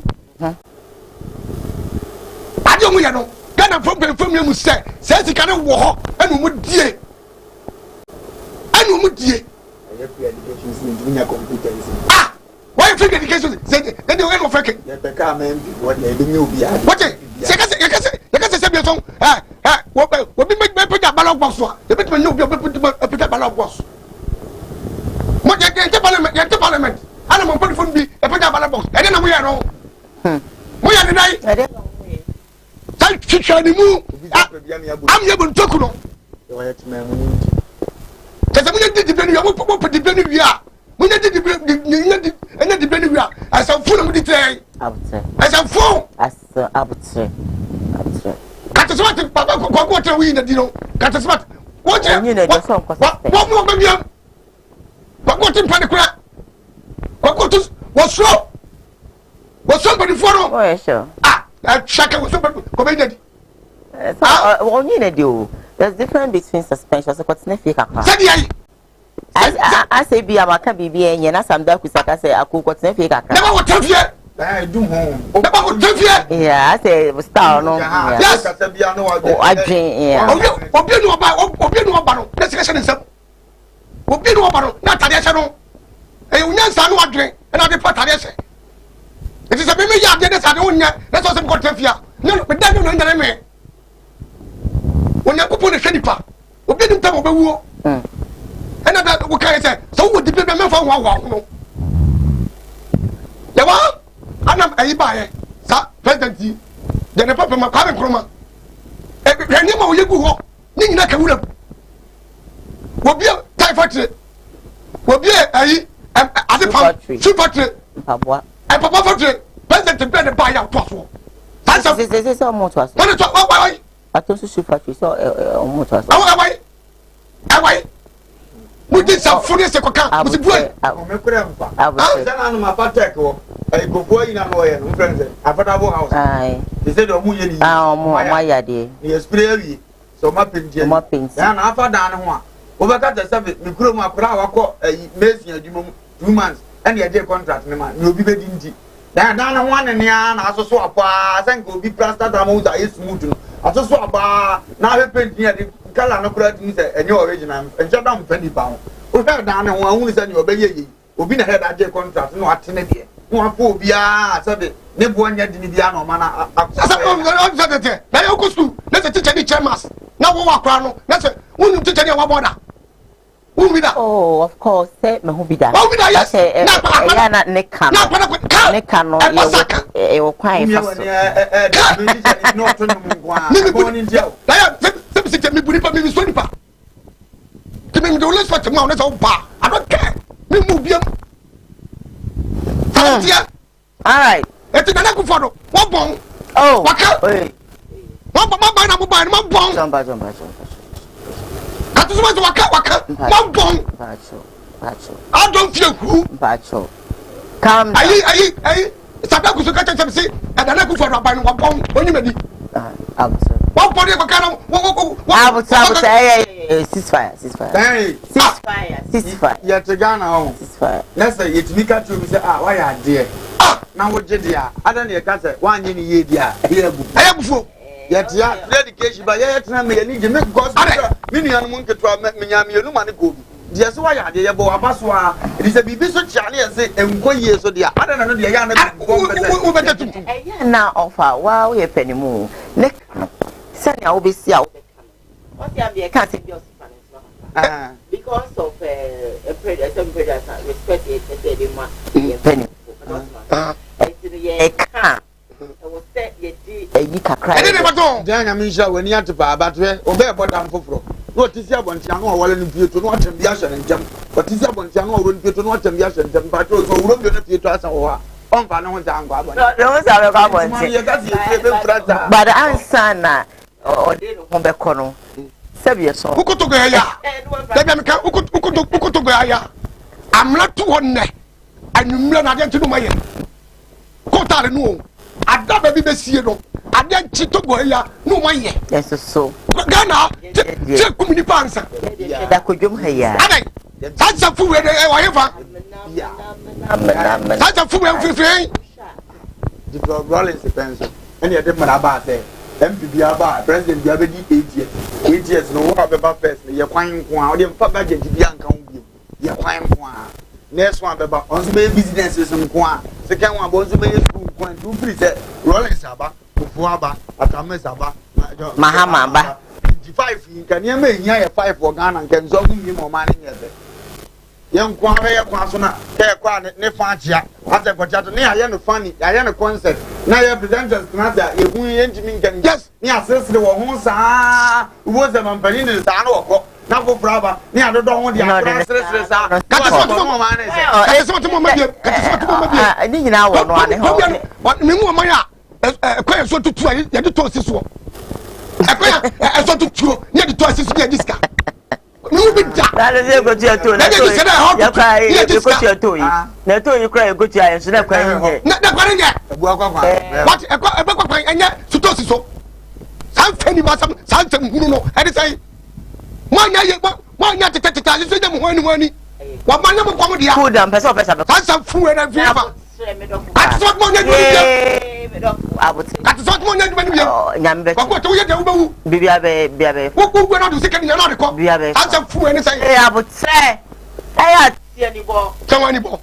ade mu ye no Ghana from mu se sika ne wo ho enu mu die why free education say they dey go fake ye be ka men bi what dey be obi a what say ka say be so wo bi make put that ballot box so e be to you put that ballot box mo je parliament ana mo put phone bi e put that ballot box e dey na mo ya no mo ya dey dai sai chicha ni mu am ye bon toku no yo ya ti me mu ni kese mo ye di beni yo mo put di beni wi a mo ye di beni wi a asa fu na mo di tren asa fu abutre kata smart papa ko tren wi na di no kata smart wo je wo mo ba biam ko tin pa de kura ko to wo so body for no oh sure shaka wo so ko be dedi only na do there's difference between suspension so continue fake akwa say dey I say bi amaka bibi enye na samda kusaka say akoko continue fake akwa never what tell you dum home never what tell you yeah I say star no yes kasa bia no wa adwen yeah obi no ba no na sika nsem obi no ba no na tade hye no e unya nsa no adwen na de pa tade hye it is a me ya de sa de unya na so sem ko tafia no me da no nya me onya kupo ne hwedipa obi nim tam obewuo ena da wo kai say so wo dipe be me fa wa no ya wa anam ayi ba ye sa president yi de ne papa ma kwa be kroma e ni ma wo yegu ho ni nyina ka wura wo bia typhoid wo bia ayi ade pam factory papa papa factory president be ne ba ya to so c'est mo to so wọ́n to why ato so factory so mo to so awai sa funi se kwaka musi boy me kura mfa sana no ma patek wo go boy na no ye no friend affordable house they say do mu ye ni mo ya de ye spray wi so ma pentie ya na afa dan ne ho a wo be ka te se me kura mu akura wakọ mesi adwuma mu 2 months and ye dey contract ne ma no obi be di nti dan na ho ne na asoso apa san go bi plaster da mo da smooth no asoso apa na be pentie de kala no kura tumi se enye original enje da mfani ba ho o fe dan ne ho ahunu se ne obe ye obi na head age contract no atene de no apo obi a sabe ne bo anya dini bia no ma na asa on se tete na yo ko school na se teacher ni chairmas na wo wa kra no na se unu teacher ni wa border unu bida oh of course say me hu bida wa bida yes na pa na ne kan ne kan no e wo kwan fa so no to no ngwa ko ni ndia na ya se me buni pa me so ni pa ke me do let's fight now let's all pa I don't care me mu biam all right eti na ku fodo wo bon oh waka wo ba na mo ba mo bon jamba atu so waka mo bon bacho I don't feel who bacho calm down ayi sabe ku so ka tete se na ku fodo ba no wo bon onyimadi what body of a kind of ceasefire. Yet a gun home. Let's say it's me catch you say, why are dear? Now what did ya? I don't hear cancer 1 year, dear. I am before. Yet, yeah, dedication, but yet, I need to make because many young moon can try me, no money go. Just why I did about Baswa. It is a baby so Charlie and say, and 1 year so dear. I don't know the young now offer. Wow, we a penny more. Sani I will be see out. What you can't say because of a predator, respect it, penny. Was said you can cry. Then I mean, when you have to buy a battery, obey about them for. What is your one channel while in view to watch and biash and jump? What is your one channel when you to watch and biash and jump? But also, we don't get a few twice or on Pano down. But answer now. Or they don't come back on. Sevier so. Who could to go here? Who could to go here? I'm not too on neck. And you learn again to do my end. Kota no. I don't be see you. I didn't cheat to go here. No my year. Yes, so. Ghana, check community pants. That could you here. That's a fool whatever. That's a fool when free. The Rollins depends. Any of them are about there. MPB about President Biabedi 8 years. No one about first. You're quite one. You're budget to be uncountable. You're quite one. Next one about on businesses and one. Second one was the school. One, 2, 3 said Rolling Saba, Fuaba, Atame Saba, Mahama. 5 in can you make 5 for Ghana and can solve him more money. Young Kwame Kwasona, Kwan, Nefatia, after Potato, near Yan funny, I am a concert. Now your presenters, Nada, if we engineer can just near Sister Wonsa, who was the Mampani, the Tano, now for Brava, near the Don, the I think now what Mimua, a quite so to try, you had to toss this one. I saw to two, near the toss near this guy. That is a good year too. You cry, you go to your toy. Now, you cry, you go to your and not crying. Not crying yet. What a book and yet to toss so. Some penny was something who know. I say, why not to take the time? You say them when. What my number comedy? Put them, pass off as some fool and a that's what money I would say. That's what money Yambe. What do you do? Biabe. What would not do second year? Biabe. That's a fool and say, I would say, I had any ball. Come on, ball.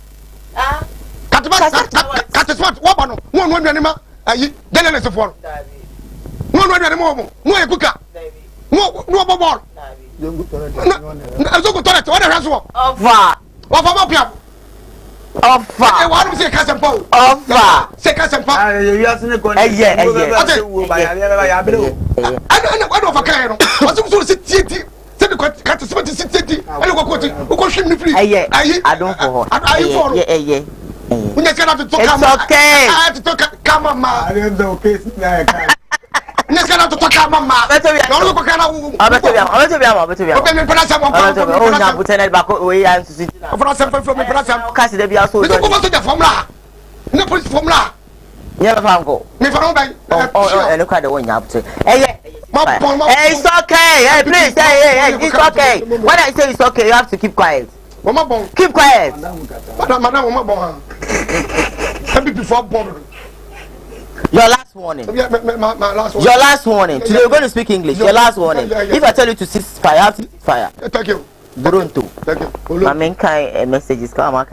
Ah, cut the spot. One animal. I then as a form. One animal. No cooker. No ball. No go toilet. What a rascal. What about Offer. Why don't you say Casampo? Offer. Say Casampo. You are not going to get I don't care. What's also city? Said the cat is city. I don't go to shim free. I don't for. Yeah. When you cannot talk, it's okay. I have to talk. Come on, man. I don't know. Nescana to talk about Mamma. Better be all look at it's okay. Hey, please. Hey, it's okay. When I say it's okay, you have to keep quiet. Keep quiet. Madam, before born. Your last warning. My last warning. Your last warning. Today we're going to speak English. Your last warning. If I tell you to cease fire, you have to cease fire. Thank you. Buruntu. Thank you. My main kind messages come on.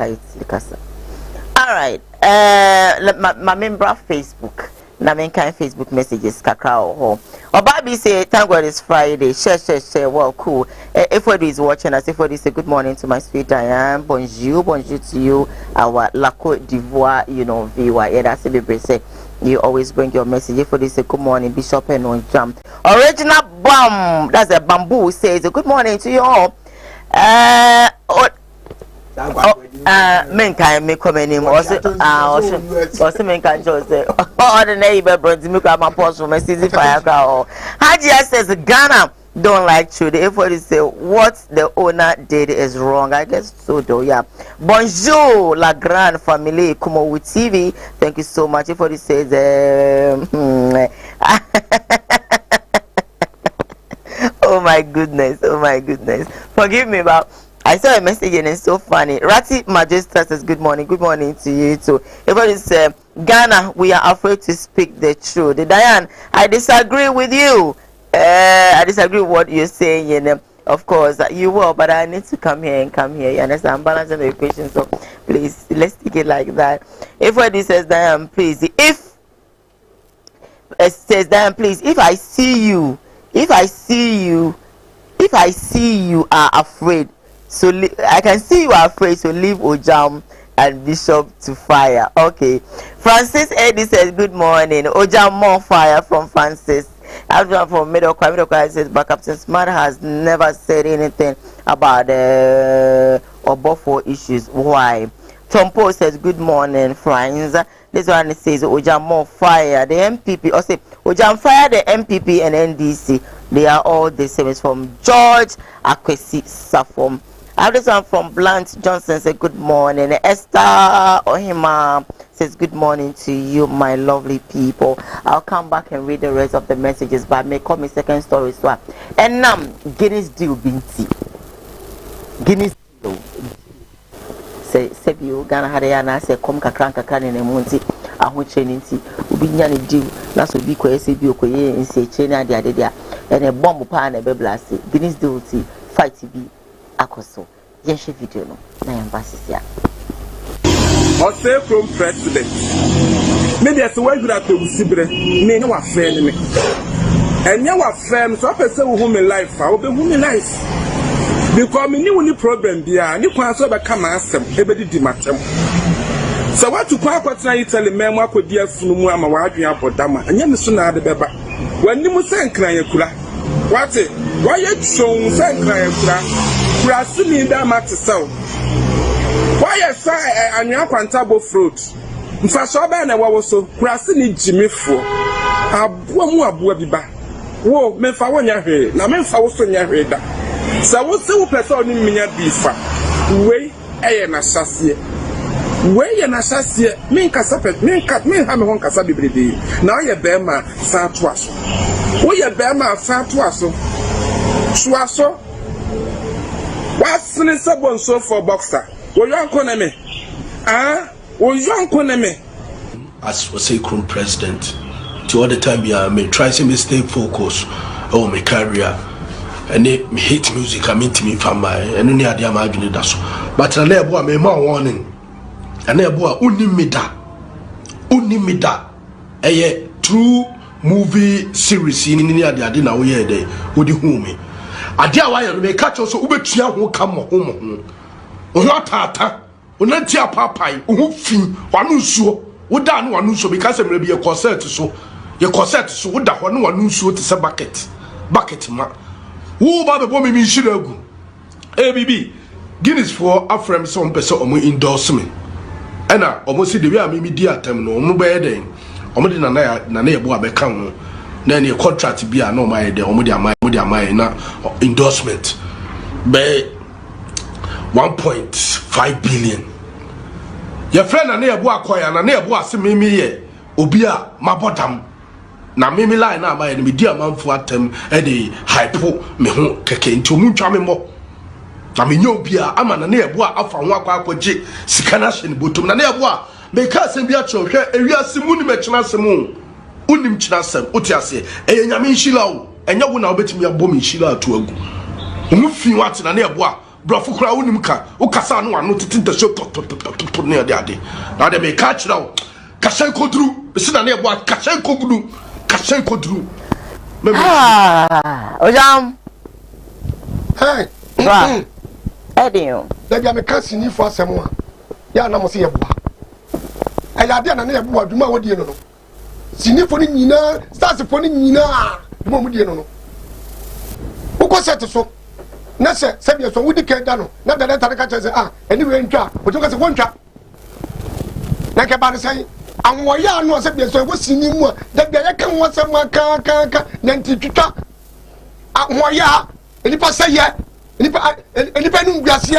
All right. My member Facebook. Na main kind Facebook messages kakra ho. Obabi say thank God it's Friday. Share. Well, cool. Everybody is watching us. Everybody say good morning to my sweet Diane. Bonjour to you, our La Côte d'Ivoire, viewer. Yeah, that's the say. You always bring your message. Everybody say good morning, Bishop and on jump. Original bomb. That's a bamboo says good morning to you all. Men can make comment him also men can just say all the neighbor brought me my post from a city fire crowd. Hajia says Ghana don't like truth. Everybody say what the owner did is wrong. I guess so though, yeah. Bonjour la grande famille Kumawood TV. Thank you so much. Everybody says oh my goodness. Forgive me, but I saw a message and it's so funny. Rati Majestra says good morning to you too. Everybody says Ghana, we are afraid to speak the truth. Diane, I disagree with you. I disagree with what you're saying. Of course, you will, but I need to come here. You understand? I'm balancing the equation, so please let's take it like that. Everybody says Diane, please. If I see you are afraid. So I can see you are afraid, so leave Ojam and Bishop to fire. Okay. Francis Eddie says good morning. Ojam more fire from Francis. After from Middle Choir says, but Captain Smart has never said anything about Obofo issues. Why? Tompo says good morning, friends. This one says Ojam more fire. The MPP or say Ojam fire the MPP and NDC. They are all the same. It's from George Akwesi Safom. I have this one from Blunt Johnson says good morning. Esther Ohima says good morning to you, my lovely people. I'll come back and read the rest of the messages, but I may call me second story swap. And Guinness deal binti. Guinness deal. Say you Ghana had a say come kakran in a monty. I want training tea. Ubi nyani deal. That's what be quite be okay and say chain and the other there. And a bomb pan a beblasty. Guinness deal tea. Fight to be. Akoso yeshe video no na embassy ya or say from president maybe as why you at usibre me no wa friend me enya wa friend so person who me life I will be life because me ni woni problem bia ni kwan so be kama asem ebedi di matem so what to kwa kwatena Italy memo akodi afunu mu ama wa adwen abodama enya me so na ade beba wani mu sankran yakura wate why you so sankran yakura Brasili da matisel. Why you say anwa kwantabo fruit? Mfaso ba na wawo so. Brasili jimifo. Aboa biba. Wo memfa wonya hwe. Na memfa wo so nya hwe da. Sa wo se wo pese oni minya bifa. We eye na hyase. We ye na hyase. Men kasa pet. Men ha me hon kasa bibrede. Na wo ye be ma fa to aso. Wo ye be ma fa to aso. Suaso. What's in the so for boxer? Will you uncle me? Will you uncle me? As was a Crown President, to all the time, I may try to stay focused on my career. And they hate music, I mean to me from my and only idea imagine that. But I never made more warning. I never unimida. A true movie series in India, I didn't know where they would do me. Adia wa you make catch also ubetua ho kam ho ho o tata onantia papai o fin wanu nsuo woda no wanu nsuo because emre bi ye corset so woda ho no wanu nsuo te se bucket ma wo ba be bo me nhira agu ABB Guinness for afrem so mpese omo endorse me ena omo si de wi a me di atem no omo be den omo de na ye bo abeka ho na ne contract bi a no my de omo de amai na endorsement be 1.5 billion. Your friend na ebu akoya na ebu ase mimi ye obi a mabotam na mimi line na amai me di amanfo atem e de hypo me ho keke nti omu ntwa me mo na me nyo obi a ama na ebu afa ho akwaje sika na hye ne botom na ebu a me ka asem bi a cho hwe ewiase mu ni me kyena asem unim kyena asem oti ase e nyame nhila wo enya wo na obetimi abom nhila ato agu omu fi wate na ebu a brofo kura unim ka ukasa no ano titinta so to ne ade na de me ka kyerɛ wo kashan kodru bisi na ebu a kashan kodru ojam hey Edio. Da bia me ka sini fo asem a ya na mo se ye boa. Ayade na na ye boa duma wodie no no. Sini fo ni nyina, stars fo ni nyina, duma mu die no no. Uko set so. Na se bia so wodi ka da no. Na da da ka che se eni we ntwa, o to ka se wontwa. Na ke ba ne sai anwo ya no se bia so wo sini mu a da bia ye kan wo asem ka na ntitwa. Anwo ya eni pa se ye Enipa nu ngwasie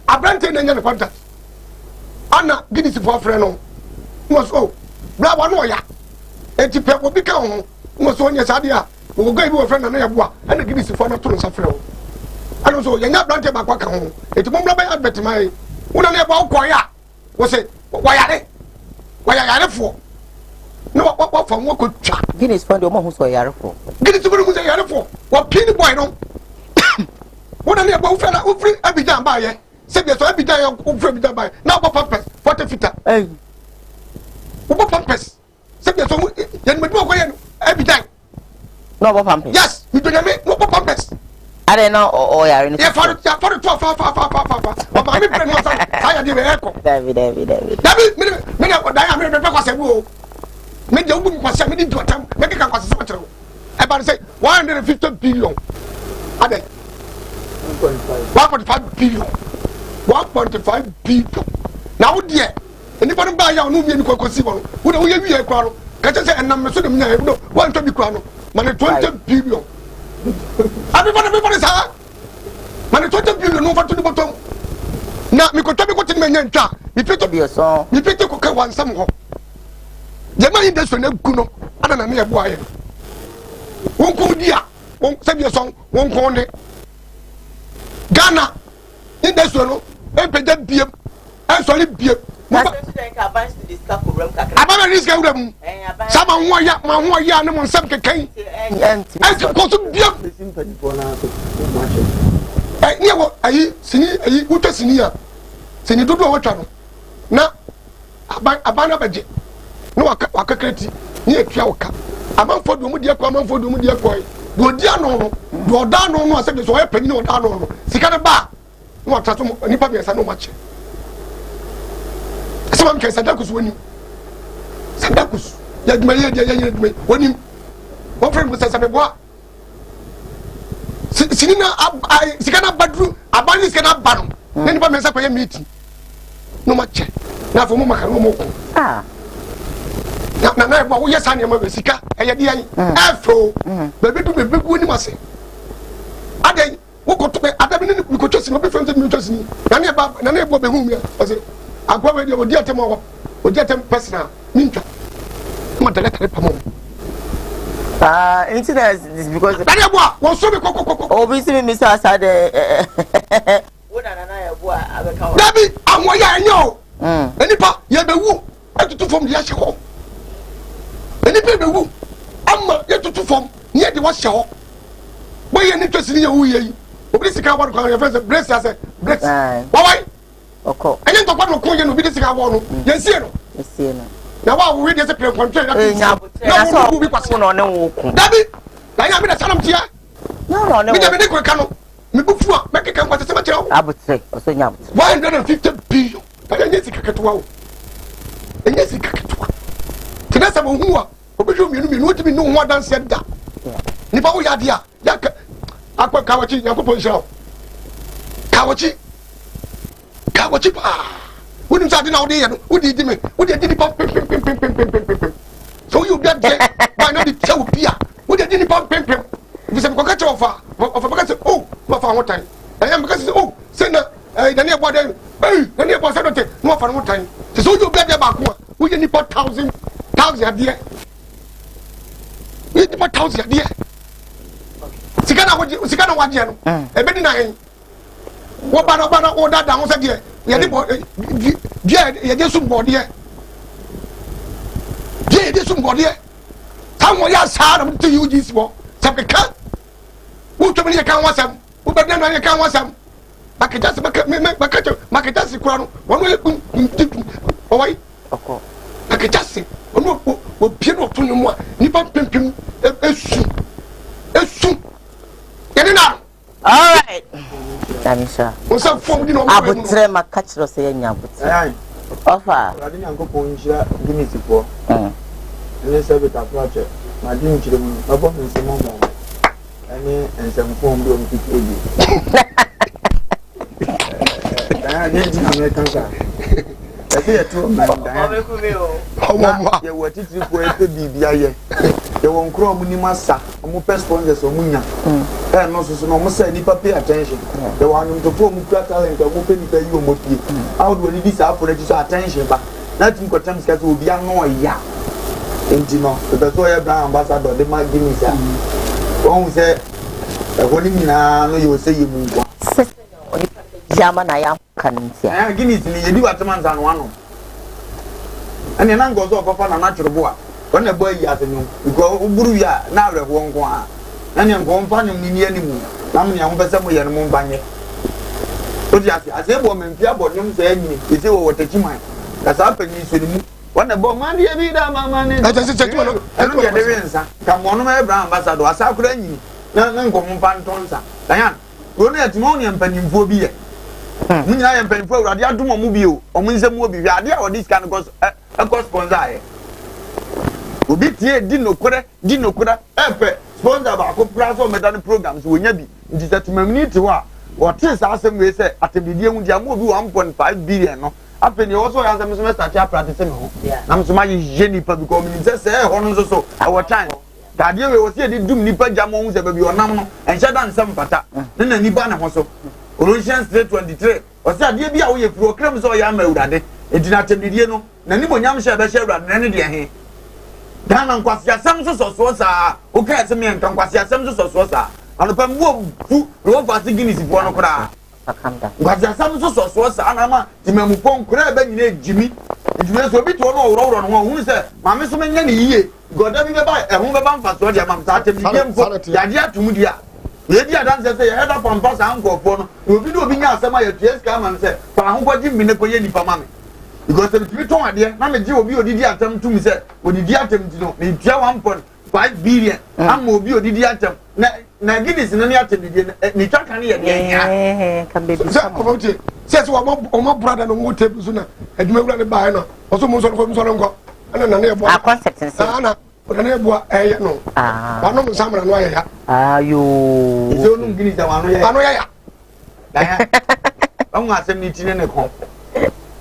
abrante na nya ne contact ana gidi si for friend no mo so bra wa no ya enti pe obi ka ho mo so nya sade a wo go bi wo friend na ya boa ana gidi si for na to no safre ho ana so ya nya abrante ba kwa ka ho enti mo bra ba advert mai wona na ba ko ya wo se wa ya fo no wa fa mo ko twa gidi si for de mo ho so yare fo gidi si for mo so yare fo wa pin boy no wona ne ba ufra na ufri abidan ba ye se bi so abidan ye ufra abidan ba na bo pampers 40 fita wo bo pampers se bi so ye me do ko ye abidan no bo pampers yes we do me no bo pampers are na o yare no ye for 2 fa ba mi pre no sa ya di be eko David me na da ya me be kwa se bu me je ubu kwa se me di dotam me ka kwa se se kire e ba say 150 billion ade 1.5 billion 1.5 billion now dear anybody buy ya no me ni kwakosi won wo na wo ye wie kwa no ka che se enam me so dem nya no wan to bi kwa no man 20 billion everybody sa man 20 billion no fa to the bottom na mi ko to bi ko tin me nya ntwa mi pito bi so mi pito ko ka wan sam ho je ma inde so na gu no ada na me e bo aye won ko dia won se bi so won ko ne Ghana industry no empeda biem ansori biem na student advance to discuss program kakra ababa risk uram sama ho ya ne mo nsam kekan ko so biem ni wo ayi sini ayi wuta sini ya sini dodo watwa no na abana baje no wakakreti ni etua woka amanfo do mu die kwa amanfo do mu die kwa do dia no do da no ase be so e pani no da no sika ne ba no atato nipa be esa no mache ase mam ke sadakus woni sadakus ya duma ye dia ye duma woni wo friend mo sasa be boa sini na sika na badru abani sika na ba no ne nipa me esa kwa ye meeting no mache na fo mo maka no mo ko na bo wo yesa ne ma be sika eye dia yi afro bebe du bebe gu ni mase aden wo ko to be adabi ni ko twesi no be fam se mi twesi ni na ne bo be hu mi ase agwa we dia odi atem wo odi atem personal mi ntwa ma dele tare pamo internet is because na ne bo wo so be ko obi si mi sa sa de wo na ya bo abeka wo dabi anwo ya enyo enipa ye be wu etutu fom dia hye ho enipa be wu amma ye tutu fom ni e de wa hye ho boye ni twesi ni ye wu ye obi sika wa ko ye fese brace ase brace why oko ene to kwa no ko ye no bi de sika wa no ye sie no na wa wo we de se pre control na so wo bi kwase no ne wo ku dabi na ya mi da salam tia no mi de me ko ka no mi bu fu a me ke kan kwase se ma tia o abutre o so nya abutre 150 billion ka ye sika ketwa o enye sika ketwa tina sa mo hu a obejo mienu otimi no ho adanse da nipa wo ya dia ya akwa kawachi yakopon shao kawachi pa woni sa de na wo de ye no wo di me wo de di pa pim so you get there by na di tell pia di ni pam pem bi se ko ka che ofa ka se oh ma fa hotan ayam ka se oh se na dani ebo den dani ebo se dote no fa hotan se so you bia ba ko wo ye ni po 1000 ade ni po 1000 ade sika na waje no e be di na hen wo ba na wo da ho se de ye di bo ye de sum bo de ye de sum bo de tawo ya sa na to you this bo sabeka wo to me kan wasam wo be na ye kan wasam makita se makita se kura no wono ye o wai oko makita se wono wo pie no to no mu a nipa pempem esu yene na all right Tamisha wo sa fom di no abutre makachiro se yenya abutre ofa radi nyanko po nshira ginisi po ene sebe ta project ma di nchire mu babo nsemo mo ene ensemfo mbi o mfiti ebi Nenti na mekanka. Ese yetu na ndan. Ye watiti fo epe bibia ye. Ye won kro mu ni masa, mu sponsors o munya. No so no mo say ni pay attention. Ye wan to fo mu kra talent o mu pe ni pay o mo pie. How do we this apology so attention ba. Na tin ko tam ska so obi ano ya. Enti no, the so ye brand ambassador de ma give me say. Won say e woni nyina no ye say ye mu kwa. Jama na ya kantia gini tini yedi watama nzano wano ene na ngozo ofafa na natural boa wona boy ya tenu go uburu ya na awre ho nko a ene nko mfa nyum ni animu na me ya mpese mo ye no mbanye odi ase bo me mpia bo nyum se anyini ise wo wotaki man ka sa panyi so ni mu wona bo man ye bi da mama ne ata se check no eno ye de wensa ka mo no me brand ambassador asa kura anyini na nko mfa ntonsa dan Rona yatimoni mpanimfo bi ye. Munyina ye mpanimfo awurade adom mu bi o. Omo nsem obi hwe ade a odi sika no cause sponsor ye. Obi tie di nokore epe sponsor ba ko platform medan programs wonya bi. Nti setimamniti ho a wote sa asem we se atebidie hu dia mo obi 1.5 billion no. Afeni wo so ya asem so start ya practice me ho. Na mso ma ye jeni pa because me say ho no so our time. Dadie we wosi edi dum nipa jamo hu se ba bi onam no enhye dan nsem pata na nipa na ho so Colossians 3:23 wosi adie bi a wo ye program so ya ma urade edina temdidie no na ni bonyam hye be hye urade na ne de he dan na nkwasi asem so sa o ka asem ye nkwasi asem so sa anopa mbo fu ro fasi Guinness fo no kura akanda nkwasi asem so sa anama timamu pon kura be nyina ejimi ejimi so bi to no woro no hu se ma me so menya ne yiye goda bi be ba ehun be ba mfa so dia mam sa tem die mfo ya dia tumu dia ye dia dan se ye head up on pass ankofo no obi do obi nya asema ya ties ka man se fa ho kwaji mi ne ko ye nipa ma me because the three ton ade na me je obi odidi atam tumi se odidi atam ti no me tia 1.5 billion am obi odidi atam na Guinness no ne atam di ni twaka ne ye de kan baby se komoti se o mo brother no wote bi so na aduma wura ne bae no o so mo so ko nko ana na ne bo a concept nse ana o na bo no ba no samra no ya ayo so no Guinness da wano ya ya on asem ni tine ne ko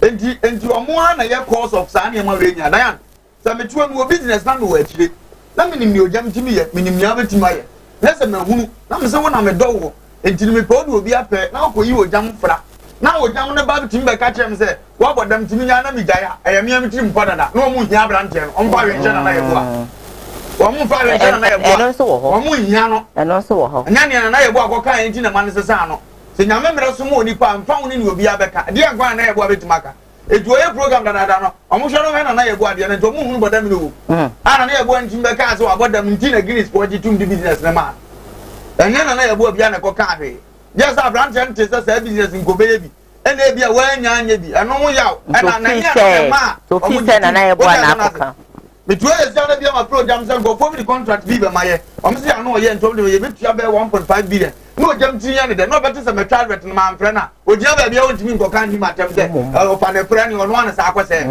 enti omo na ye course of sa na ma renya dan sa me tuwa no business na no wa akire na minim ni ojam timi ye minim ya betima ye na se na hunu na me se wona me dowo enti me po do obi apɛ na ko yi ojam fra na ojam ne ba timi be ka kyem se wa bodam timi nya na mi gaya ayamia mi timi pada da na omo hia brante no on fa we nche na ye boa omo fa we nche na ye boa eno so wo ho omo hia no eno so wo ho nya ne na ye boa ko kan enti na man se sa no se nyame mmerɛ so mo oni pa mfa wo ni obi abɛka de agwa na ye boa betimaka etuoye program da no omo hwe no na ye boa de na to mo hunu bodam no ana na ye boa enti bɛka se wa bodam enti na Guinness for the tum di business na ma enya na ye boa bia na ko ka hwe yes abrante ente se business nkobeye bi ena bia wa nya anya bi eno ho yaw ena na nya ma to fi se na ye boa na akoka betuoye se na bia ma program se go for the contract bi be ma ye omo se ano ye ntom de ye betua be 1.5 billion no jam tinya ne de no better se me try ret na man frɛ na odia ba bia wontimi nkoka ni matem se o fa ne frɛ ni ono ana sa akose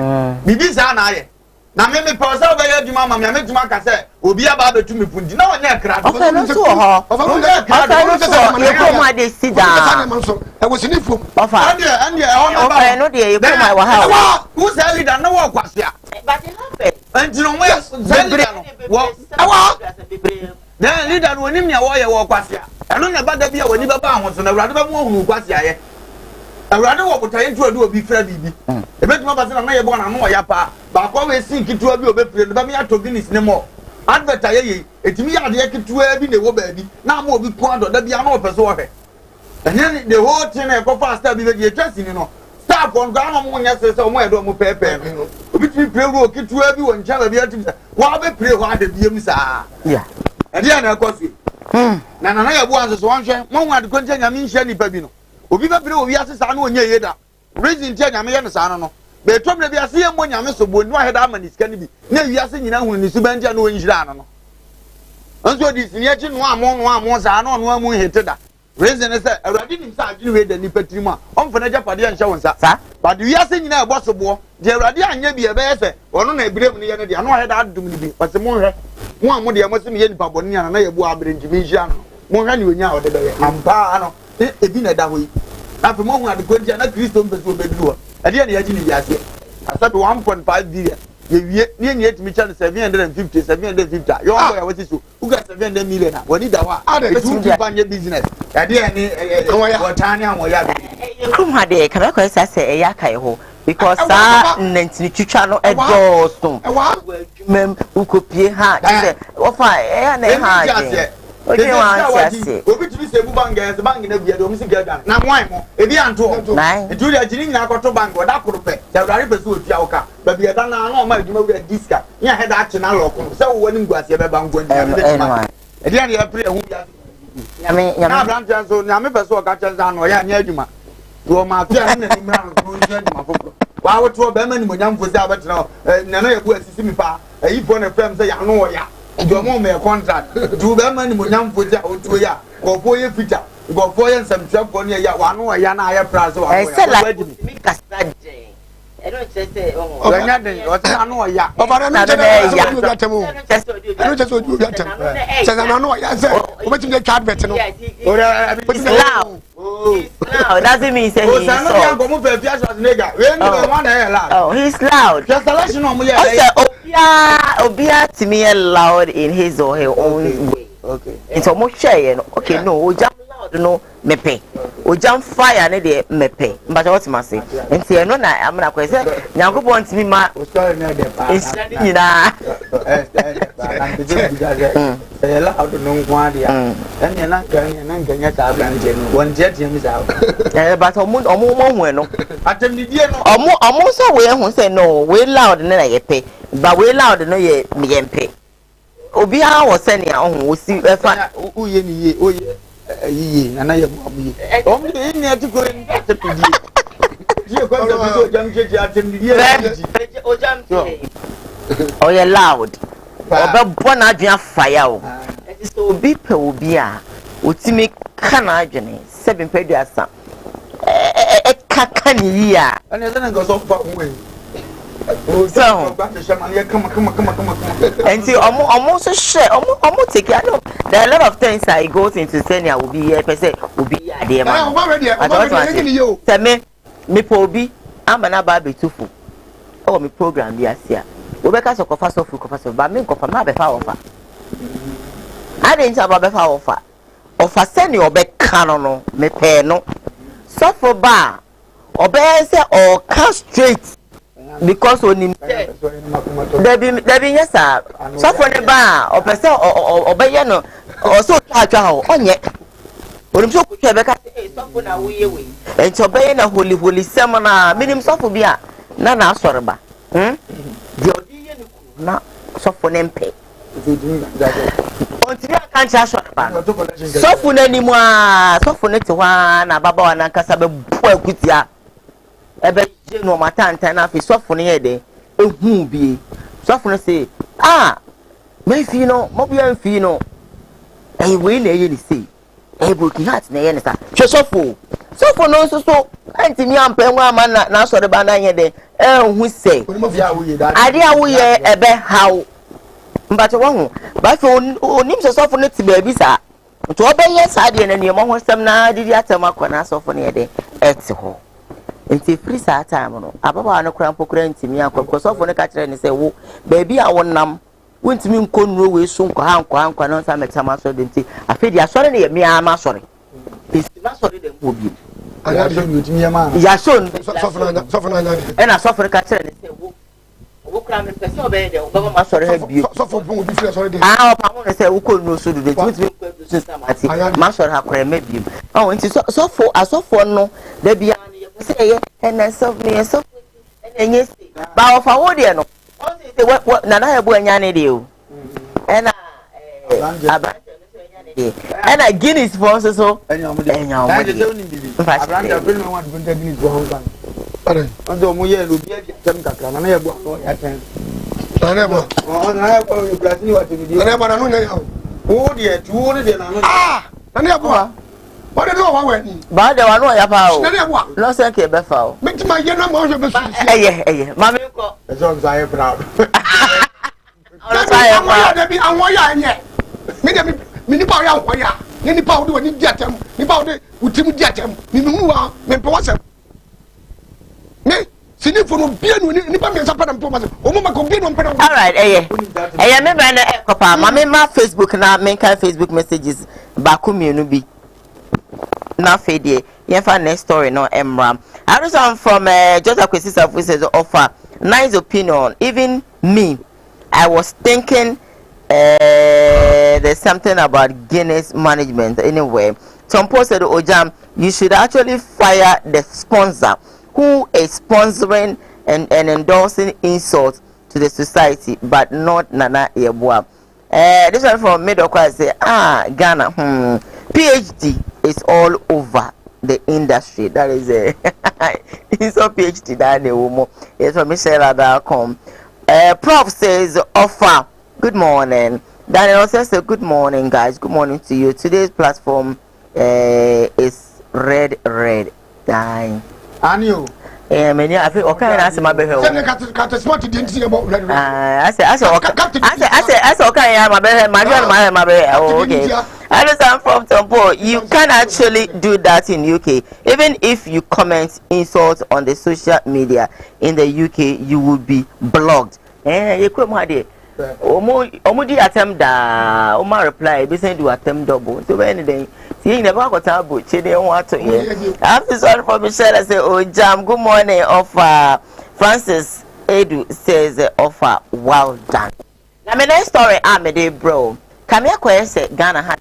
bibi sa na ye na me pause ba ya djuma ma me metuma ka se obi aba betu me pundi na wonya kra do ofa no so ho ofa no so ye ko ma de sida e wo sini fo ofa ande ona ba ofa no de ye ko ma wa ha who say leader na wo kwasia but it happen and you know where leader no wo then leader no nim nya wo ye wo kwase a eno na bada bia wani baba ahon so na awurade ba mu ohunu kwase aye awurade wo botaye ntu adu obi fra bibi ebetuma ba se na ye bo na no ya pa ba ko we sin kitua bi obepire no ba me ato guinness ne mo advert aye etimi ya de kitua bi na wo ba bi na ma obi ko ado da bia na opeso wo hwe ene the whole thing e ko fast bi be twasi ni no stop on ga mo nya se o mo edo mo pepe no obi ti pire wo kitua bi wo ncha ba bi atim sa wa be pire ho ade biem sa yeah ade na ko so na ya bu anso so wonhwe mo hu ade ko ncha nyame nhia ni pa bi no obi be pire obi asesa na onye yeda reason ntia nyame ye no sa no be tom na bi ase ye mo nyame so bo no aheda amani sika ni bi na wi ase nyina hu ni suba ntia na onhira no anso di sini echi no amo sa na no amu heteda reason is that already nim sa adwene we da ni patiri mu a omfana japade anhya wonsa sa but wi ase nyina ebo so bo de already anya bi ebe ese ono na ebirem ni ye ne de ano aheda adum ni bi pase mo hwe mo amo de mo se me ye nipa bonni ana na ye bu abrenjimi nhia no mo hwe ni onya ode be ye ampa ano ebi na da hoyi afi mo hu ade ko ntia na Kristo mpese obeduru ho ade ya ne yaji ni yase asabe 1.5 billion ye wie ni ni etimi cha 750 yo ngo ya wati so uga 700 million woni da wa etu ti banye business ade ya ni wotani an wo ya bi kuma de ka ko sa se e ya kai ho because sa ntini twitwa no edoso mem ukopie ha se ofa e na ha je oje wa se obi tibi se bu bank na bia do msi gadan na mwan mo ebi anto etu ya jini nyina akoto bank oda korope ya wari pese otua oka ba bia dan na no ma adwuma wi diska nya head action na lokon se wo wani nguase be bank ngwan edi an ya pre hu ya nyame na brand so nyame pese oka chanza no ya nya adwuma do ma pia na ni mra no nya adwuma foforo wa woto be ma ni mo nyam fosi abetena na na ya bu asisi mi pa ayi fo na fam se ya no ya do mo me contract do be man mo nyam foja otuo ya go fo ye fita go fo ye nsam fo ne ya wa no ya na ya price wa ya se la mi kastraje e don chese o nya den o ta no ya o bara no chese ya temu no chese oju ya temu chese na no ya se o betim de card bet no o ra no doesn't mean say he's so o go mo fe fi aso nega we no be one na loud oh he's loud just selection o mo ya obia timi loud in his or her own way okay it's almost share no okay no o jam loud no mepe o jam fire ne de mepe mba what ma say enti no na amna ko say nyankopon ntimi ma o story na de pa nyina eh loud no nkwa dia enya na ganya ta branje no won je tie mi sa but omo hu no atemnidie no omo so we hu say no we loud ne na yepe ba we loud no ye yempe obi a wo se ne ahun wo si efa uye ni ye oye yiye na ye mo amuye o mi de ni ati ko ni atepidie die ko se bi so jam jeje atemnidie o jam o ye loud obe bo na adwen afaya o so obi pe obi a otimi kana adwene 7 peduasa kaka ni yi a ana ze na go so fa nwe so and see almost share almost take I know there are a lot of things I go into saying I will be here per se will be here there man tell me pobi am na ba betufu oh me program bi asia we be ka so kofa so ba me kofa ma be fa ofa I didn't about be fa ofa send you be kan no me pe no so for ba obe say or can straight because onim debi yes sir so for the ba o pese obeye no o so atwa ho onye onim so kutwa be ka so for na wo ye we enti obeye na holy sem na minim so for bia na asore ba di odi ye ni na so for nempe ontiri akancha asore ba so for na nimu a so for ne ti wa na baba wa na nkasa be bu akutia ebe je no matanta na fi sofo ne yede ehu bi sofo ne say me fi no mo bi an fi no we na ye ni say broken heart na ye ni sa hwe sofo no so anti mi ampa nwa ama na so de ba na ye de ehu say ade a wo ye ebe hawo mbache wo hu ba fi onim so sofo ne ti ba bi sa to obe ye sa de na ne mo ho sem na didi atama kwana sofo ne ye de eti ho enti free time no ababa no krampo kura ntimi akwa because of ne ka kire ni say wo baby a wonam won't mean conro we soon kwa no sa metama so denti afi dia sori ne me ama sori is ma sori dem obi ya so sofna e na sofre ka kire ne se wo kra me pese obe de wo ma sori ha bio sofo bon obi fire sori de o pa mo ne se wo conro so do de won't mean ko so sa mati ma sori ha kra me bio nti sofo asofo no da bia ne ye se ye na sof me sof enye si ba ofa wo de no o se what na na ebu anya ne de o ena abanje ena Guinness for so enya o abanje film me wan bunta Guinness for Hong Kong are ndo mo ye lo bia jam kakra na ye bu no ya ten na bo na ye bu Brazil wa TV na bo na no nya o de na no na bo what do wa we ni ba de wa no ya pa o na bo no se ke be fa o me ti ma ye na mo so be su eye ma me ko e so say proud àwọn ya enye me ni pa ya àwọn ya ni pa o de woni di atem ni pa o de utim di atem ni hu wa me pe wasem me sinifo no bia no ni pa me sa pa na pe wasem o mo ma ko bia no pe na all right eye me ba na kopa ma me ma Facebook na me kan Facebook messages ba ku mienu bi na fedie yenfa next story no emra I was on from Jota Kwesisa who says offer nice opinion even me I was thinking there's something about Guinness management anyway. Some post said, Ojam, you should actually fire the sponsor who is sponsoring and endorsing insults to the society, but not Nana Yebua. This one from Midokwa say, Ghana, PhD is all over the industry. That is a it's a PhD that the woman. It's from Michelle.com. Prof says offer. Good morning. Daniel says good morning, guys. Good morning to you. Today's platform is red. Dying. Anio. Many I feel okay. I say my baby. I say okay. My baby. Okay. I understand from Tombo. You can actually do that in UK. Even if you comment insults on the social media in the UK, you will be blocked. You come here. Omo di attempt da. Oma reply. Be saying do attempt double. So anything. See, never got a boot. She didn't want to hear. I have to sorry for Michelle. I say, oh, Jam. Good morning. Offer. Francis Edu says, offer. Well done. Now, my next story, I'm a day, bro. Come here, question. Ghana had.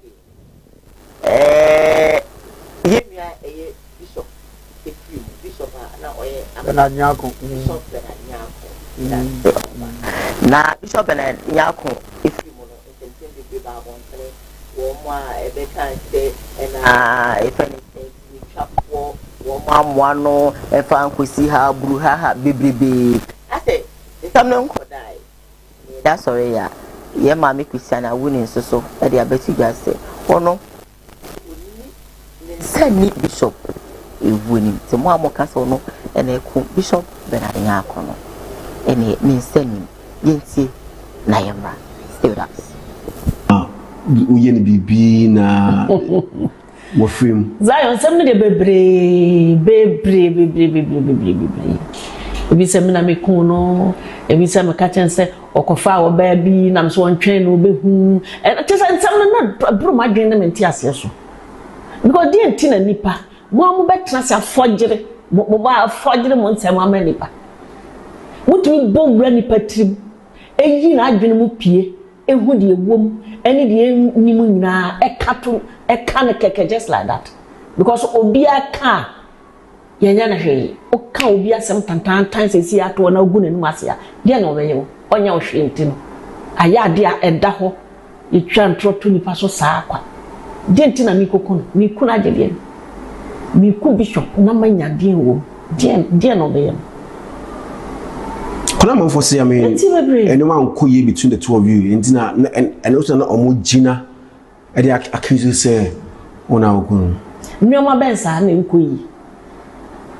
Bishop. Bishop. Na Bishop and Yako, if you want to continue to be if anything, we chop for one no, if I could see how Bruha baby. I say, it's something could die. That's all, yeah. Yeah, Mammy Christiana winning so, I bet you guys say, oh no, send me Bishop winning. The more castle no, and a Bishop Benayako. And it means sending Yancy Nayama. Stay with us. Uye ni bibi na wafim. Zion semni de bebre. Ebi semina me kuno, ebi semina kachense okofa wo baby na mso ontwen no behu. Tesa semina na bro madwen na menti aseso. Because die nti na nipa, mo betra se afogire, mo ba afogire mo nsem ama nipa. Mutu bomra nipa trim. Eyi na adwen mu pie, ehu de ewom. Any the nimu na ekane keke just like that. Because obia ka yenya na hwe. Oka obia sem tantan sesi ato na ogu nenu asia. De na obenye wo. Onya ohwe ntino. Aya de a eda ho. Etwa ntroto nipa so saa akwa. De ntina mi kokunu. Mi kuna agede. Mi ku bishop na manya de wo. De na obenye. Kuna man for say I mean anyone ko ye between the two of you and also na omogina e dey accuse say ona ogun nyoma ben sa na nko yi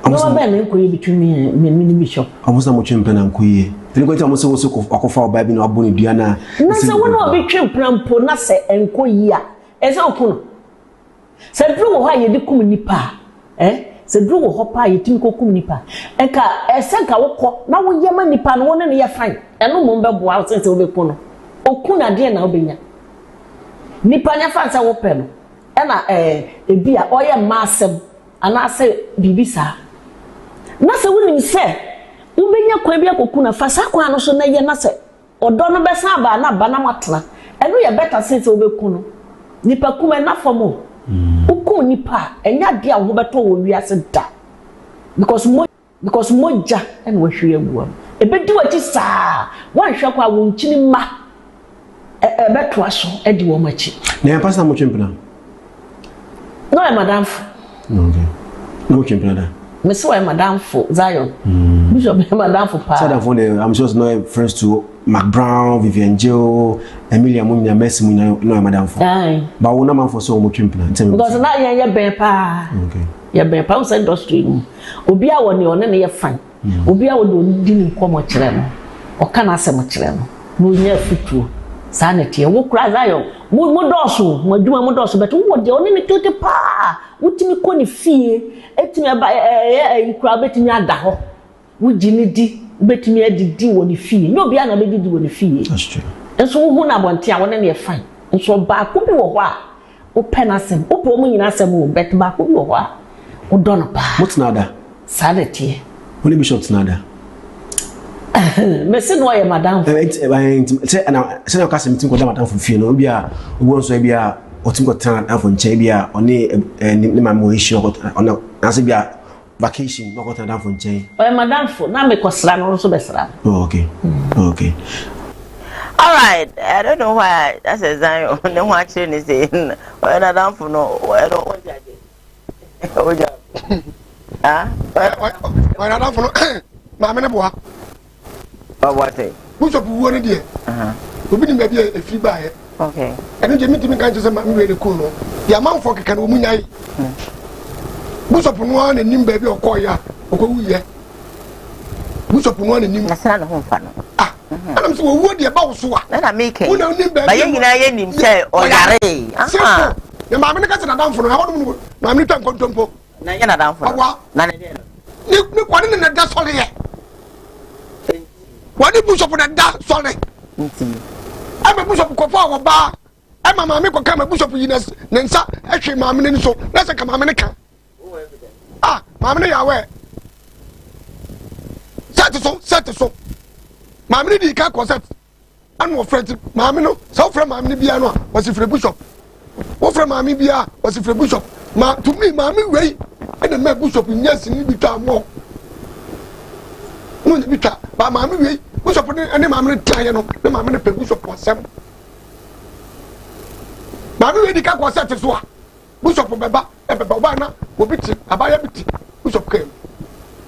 nyoma ben na nko yi between me and bishop amusa mo twempe na nko yi tini ko ntamusa wo so akofa oba bi na aboni dua na se wona obi twemprampo na se enko yi a e se opono se dru wo ha ye de kum nipa se dru wo hopa yetimi kokum nipa enka esenka wokọ na wo yema nipa no wona ne ye fan eno mo mbeboa sense wo bepo no okuna de na obenya nipa nya fa nsa wo pɛ no ɛna ebi a ɔyɛ maasem ana sɛ bibisa na sɛ wonim sɛ wobenya kwan bi akokuna fa sa kwan no so na yɛ na sɛ ɔdɔ no bɛsa ba na ba na matena ɛno yɛ better sense obeku no nipa kuma na famo ukum nipa enya de a wo beto wo wiase da because moja ɛna wahwe aguam ebedi wachi saa wanhwe kwa wo nkyini ma beto aso edi wo machi na pasa mo twempena no e madam okay mo twempena da me so e madam for Zion bishop e madam for pa sada for I'm sure no friends to Mac Brown, Vivian Joe, Emilia Munya Messi no madam for ba wo na man for so mo twempena because na ye ben pa okay ye ben pa so industry obi a woni one na ye fan obi a woni di ni nkomo kire no o kana asem kire no no nya futuo saa na tie wo kura Zion mo doso mo adwuma mo doso but wo de oni ni tete pa wutimi ko ni fie etimi aba ikura betimi ada ho wo gini di betimi adidi wo ni fie no bia na bedidi wo ni fie that's true enso wo hu na bonte a wona ne fine enso ba ko bi wo ho a wo penasem wo po mo nyina asem wo bet ba ko bi wo ho a wo dono pa mutnada saa na tie woni bishop tnada Messi no ye madam say na ka sem tin ko da madam for fie no obi a obo nso bi a otin ko tan afo nche bi a oni ne ma mo issue ko ona ase bi a vacation no ko tan afo nche o madam for na me ko sra no so be sra okay okay all right I don't know why that's a Zion no one actually say o madam for no o don't want to oja ah o madam for no ma me ne boa what thing? Who's up one idea? Obi ni maybe a free buy. Okay. And then me kan just ma me really cool no. The amount for kan wo munyai. Who's up one and nim baby okoya okowie. Who's up one and nim. Na sana ho fa no. Ah. Anam so wo de ba wo so a. Na make. Wo na nim baby. Ba ye nyina ye nim say oyare. Ah. Ya ma me ne ka se na dan for no. Ha wo no ma me tan kontompo. Na ye na dan for. Na ne de no. Ni kwani ne da sole ye. Wani bishop na da sorry ama bishop ko fa wo ba ama maame ko ka ma bishop yi na nsa ehwe maame ne so na se ka maame ne ka ah maame ne ya we set so maame ne di ka ko set anu wo friend maame no so friend maame ne bia no was free bishop wo friend maame bia was free bishop ma to me maame we and me bishop nyasi ni bi ta mo no bi ta ba maame we bishop ne maame tie no ne maame ne pe bishop wasem maame we di ka ko set so a bishop beba ba na obi ti abaya biti bishop kem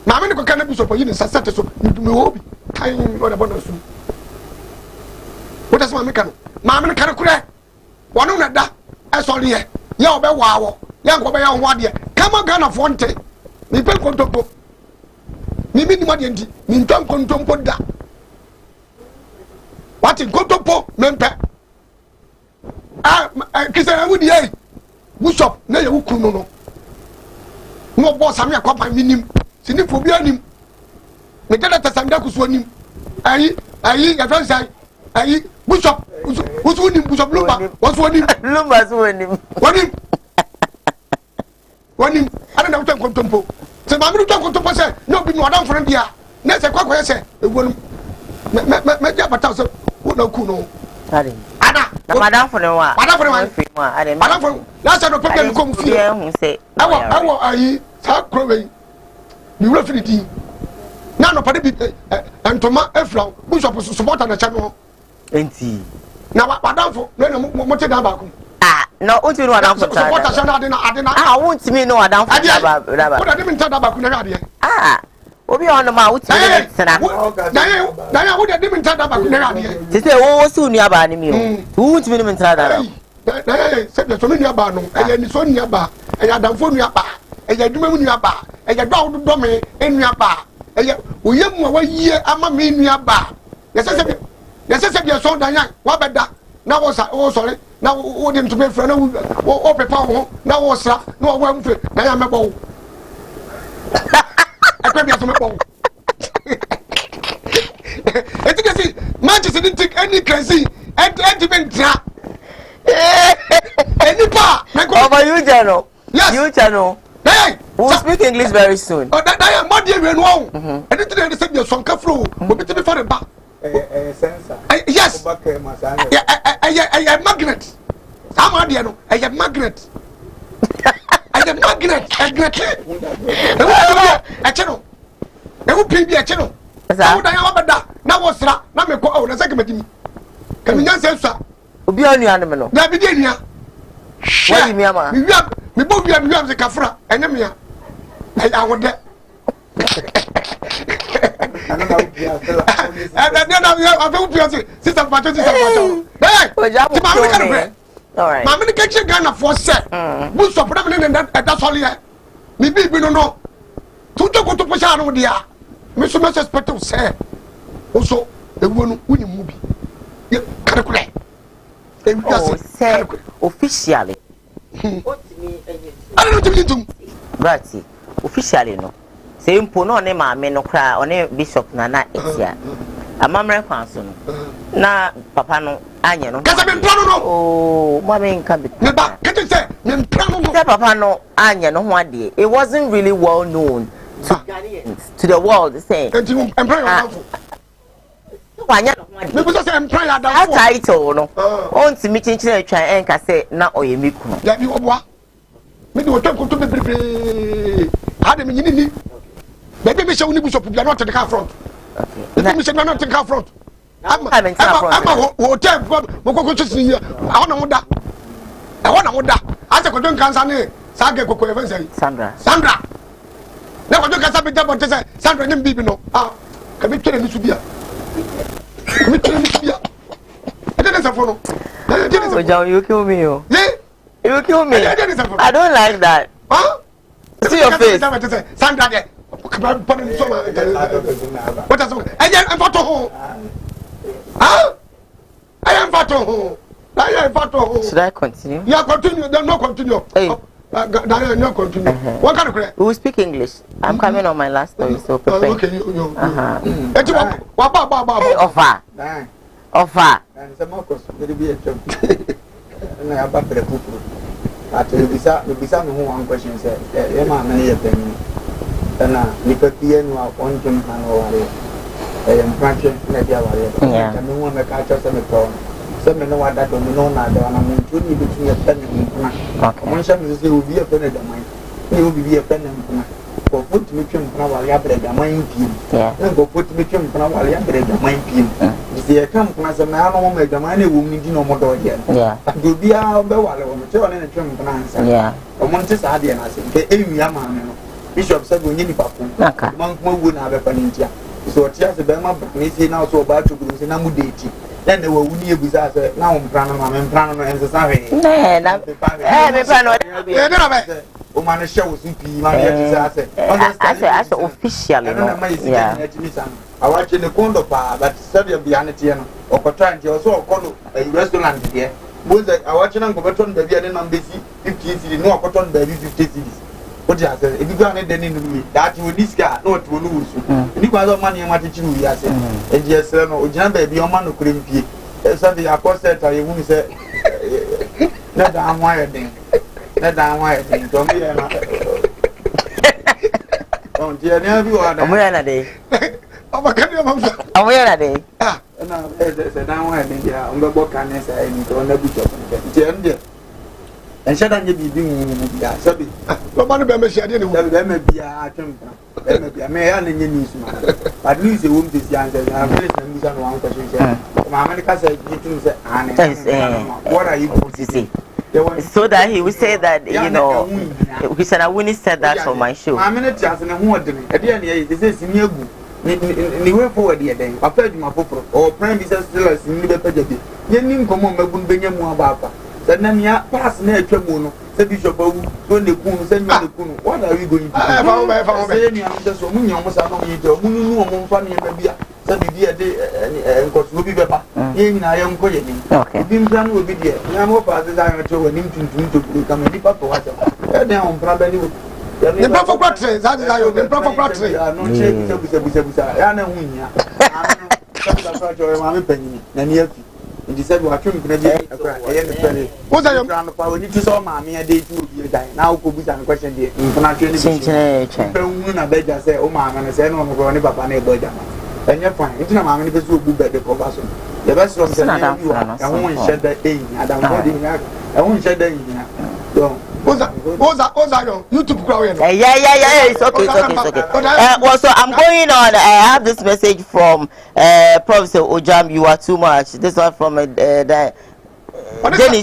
maame ne ko kana bishop yi ne set so me obi kan o da bono so what does maame kan maame ne kan kure wono na da e so ne ye ya obe wawo ya nko be ya ho ade kama Ghana fonte ni pe kontopo ni mi ni ma de ndi ni ntam kontompo da wati kontompo mempe kisa wudi eh bishop na ye wukunu no no boss am yakwa minim sini phobia nim me tell that sam da kuso nim ayi ya fan sai ayi bishop usu nim bishop lumba wasu nim lumba so nim wani ana na utan kontompo se ma mi utan kontompo se no bi no adam friend dia na se kwakwa se ewonu me ja bata se wo na ku no ari ana na madam for no wa madam for na se no problem ko mu fie hu se awo ayi sa krowe mi wura fini di na no pade bi antoma efra bishop supporter na channel enti na madam for na mo te dan ba ku no uti no adam for supporter channel adena won't me no adam for ba wo da dem tada ba ku na ade obi on ma uti me tsena na ya wo da dem tada ba ku na ade ti se wo su nu aba ni mi o won't me no tada na ya se be so nu aba no e ni so nu aba e ya damfo nu aba e ya duma nu aba e ya do me enu aba e ya oyemu wa yie ama me nu aba ya se be so dan ya wa beda na wo sorry na wo dem to be friend na wo pepa wo na wo sra na wo amfe na ya mebo akwa bia so mebo etikasi Manchester didn't take any crazy Entimendra. Enipa. Oh, but you channel. Yes. You channel. Hey. We'll speak English very soon. Oh, that I am not here no. Anything they say your son ka flow. Obi to be for the back. Sensor. Yes. A magnet. Sama dia no. A magnet. A magnet. A magnet. A channel. E wo pin bi a channel. Sa wo dan ya wabada. Na wo sra. Na me ko o na saka madimi. Kaminya sensa. Obi anu anu me no. Na bi dia nia. Why me ama? Me bo bia me am se kafra. Ene me ya. Ai awode. Alright. Mammy catch a gun for set. Boost of them in that's all here. Maybe we don't know. To go to Pashano, dear. Mr. Messrs. Petal said. Also, the one who you movie. Calculate. Oh, said officially. I don't know what you do. Bertie, officially no. Say impono ne maame no kra one bishop nana etia. Amamre kwanso no. Na papa no anye no. Kasa me plano no. Oh, mama nka bi. Me ba, kete say me plano no. Say papa no anye no ho ade. It wasn't really well known to Ghanaians, to the world saying. Wanya no ho ade. Me go say employer that that title no. On ti mi chinchina twa enka say na oyemiku no. Ya bi obwa. Me do to ko to be bebre. Ha de me nyini ni. Baby, me show you bishop, you are not in the car front. Okay. Me show you are not in the car front. I'm a hotel. Go to see you. I want to I want to I said, don't cancel. Saga Coco Evans. Sandra. Now, I don't cancel. But say Sandra didn't be no. Ah, can we tell you to be? Can we tell you to be? I didn't have phone. Oh, John, you kill me. You kill me. I don't like that. Huh? See your face. Sandra there. What is it? I am photo. Huh? I am photo. Should I continue? Yeah, continue. Then no continue. Hey. No continue. What kind of crap? We will speak English. I'm coming on my last story, so prepare. Okay, you. Offer. And some more course, will be a job. And I have a better people. At the Bisa, who one question said, Emma, many of them. Na nipa pie no a onjem ha no ware mpranche na dia ware na me ho me ka cha se me to se me no wada to me no na da na mo tu ni bitu ye pen ni mpuna mo sha me se obi e pen da man ni obi bi e pen na mpuna ko put me twem mpuna ware abre da man pie na ko put me twem mpuna ware abre da man pie di e kam mpuna se me ano mo me da man na wo mi di no mo do ye do bia be ware wo me che one na twem mpuna ansa o mo nte sa de na se ke emi ama me no Bishop said, "We need Papa. Monk would have a panintia. So, just the Bema, Nisi now so bad to go to Namudati. Then they were winning with us now in Pranama and Pranama and the Savage. Woman shows CP, as officially. I watch in the condo bar, but study behind it or trying to also call a restaurant here. Both I watch an uncle baby and I'm busy 50 cities, no cotton baby 50 cities. What you say? If you go and then in that you this guy, not to lose. You got the money and what you are saying. And yes, no, Jan baby, your man who couldn't be. Something I cost that I won't say. Let down wire thing. Let down wire thing. Don't be a oh, dear, never you are. I'm wearing a day. Oh, my God, I'm wearing a day. Ah, no, there's a down wire thing. Yeah, I'm the book and I say, don't let me talk. And shut down your being Sabi. Nobody be me share any woman. There may be a temper. There may be a man in your news. At least the woman is young and I'm very and one question. My America said, what are you going to say? So that he would say that, you know, he said, I wouldn't said that on my show. I'm in a chance and I'm wondering. At the end, this is in your book. Anywhere forward the day, I played my papa or prime minister still as in the pedigree. You didn't come on, but wouldn't be more about. Said Namia, pass near Tremono, said Bishop Bow, when the Kun, send me the Kun. What are we going to do? I found just so many almost I don't need to move funny baby. Said the dear day and got Ruby Pepper. In I am going. Okay. Bim plan will be there. No passes I am to him to become a deeper for what. Down, probably. The proper practice, that is the proper practice. I don't check with I know when you are. I'm penny, and yet. Ndi se bi wa twem kuna bi akra eye ne pele. Wo say yom no pa oni tu so ma me dey tu obi dan. Na wo ko busa me question dey. Mpona twe ni bi. Pe wu na beja say o ma na say no mo ko ni papa na e boja ma. Enye fine. Nti na ma me ni be so obu be de ko ba so. The best of the na won share that day. Adam body na. I won share that yin. So Oza, YouTube crowd. Yeah, it's okay. Well, so I'm going on. I have this message from Professor Ojam, you are too much. This one from Dennis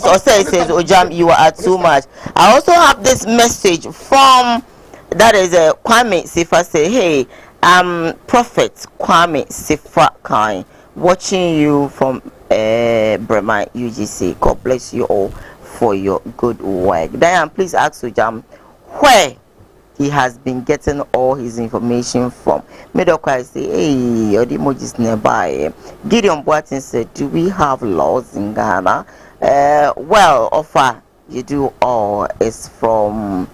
Osei says, Ojam, you are too much. I also have this message from, that is Kwame Sifa say, hey, Prophet Kwame Sifa Kai, watching you from Brema UGC. God bless you all for your good work. Diane, please ask Ojam where he has been getting all his information from. Middle Christ say, hey, your emojis nearby. Gideon Boatin said, do we have laws in Ghana? Well, offer you do all is from,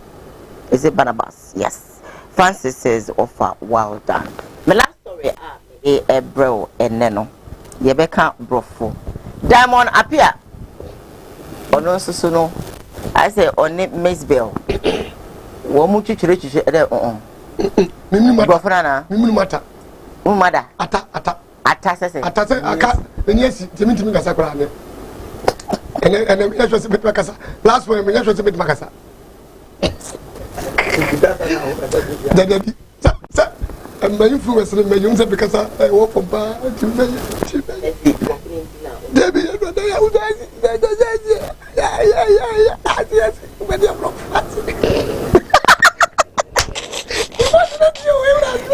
is it Barnabas? Yes. Francis says, offer, well done. My last story, bro, and Neno. Yebeka Brofo. Diamond appear. Ono susuno I say on it Miss Bell. Wo mu chichire Mimi mata. Gofrana. Mimi mata. Mada. Ata sese. Ata se aka enyesi timi kasa kra ne. Ene yesho se bit kasa. Last one me yesho se bit kasa. Daddy. Sa am influence me yum se kasa wo for ba ti Debbie,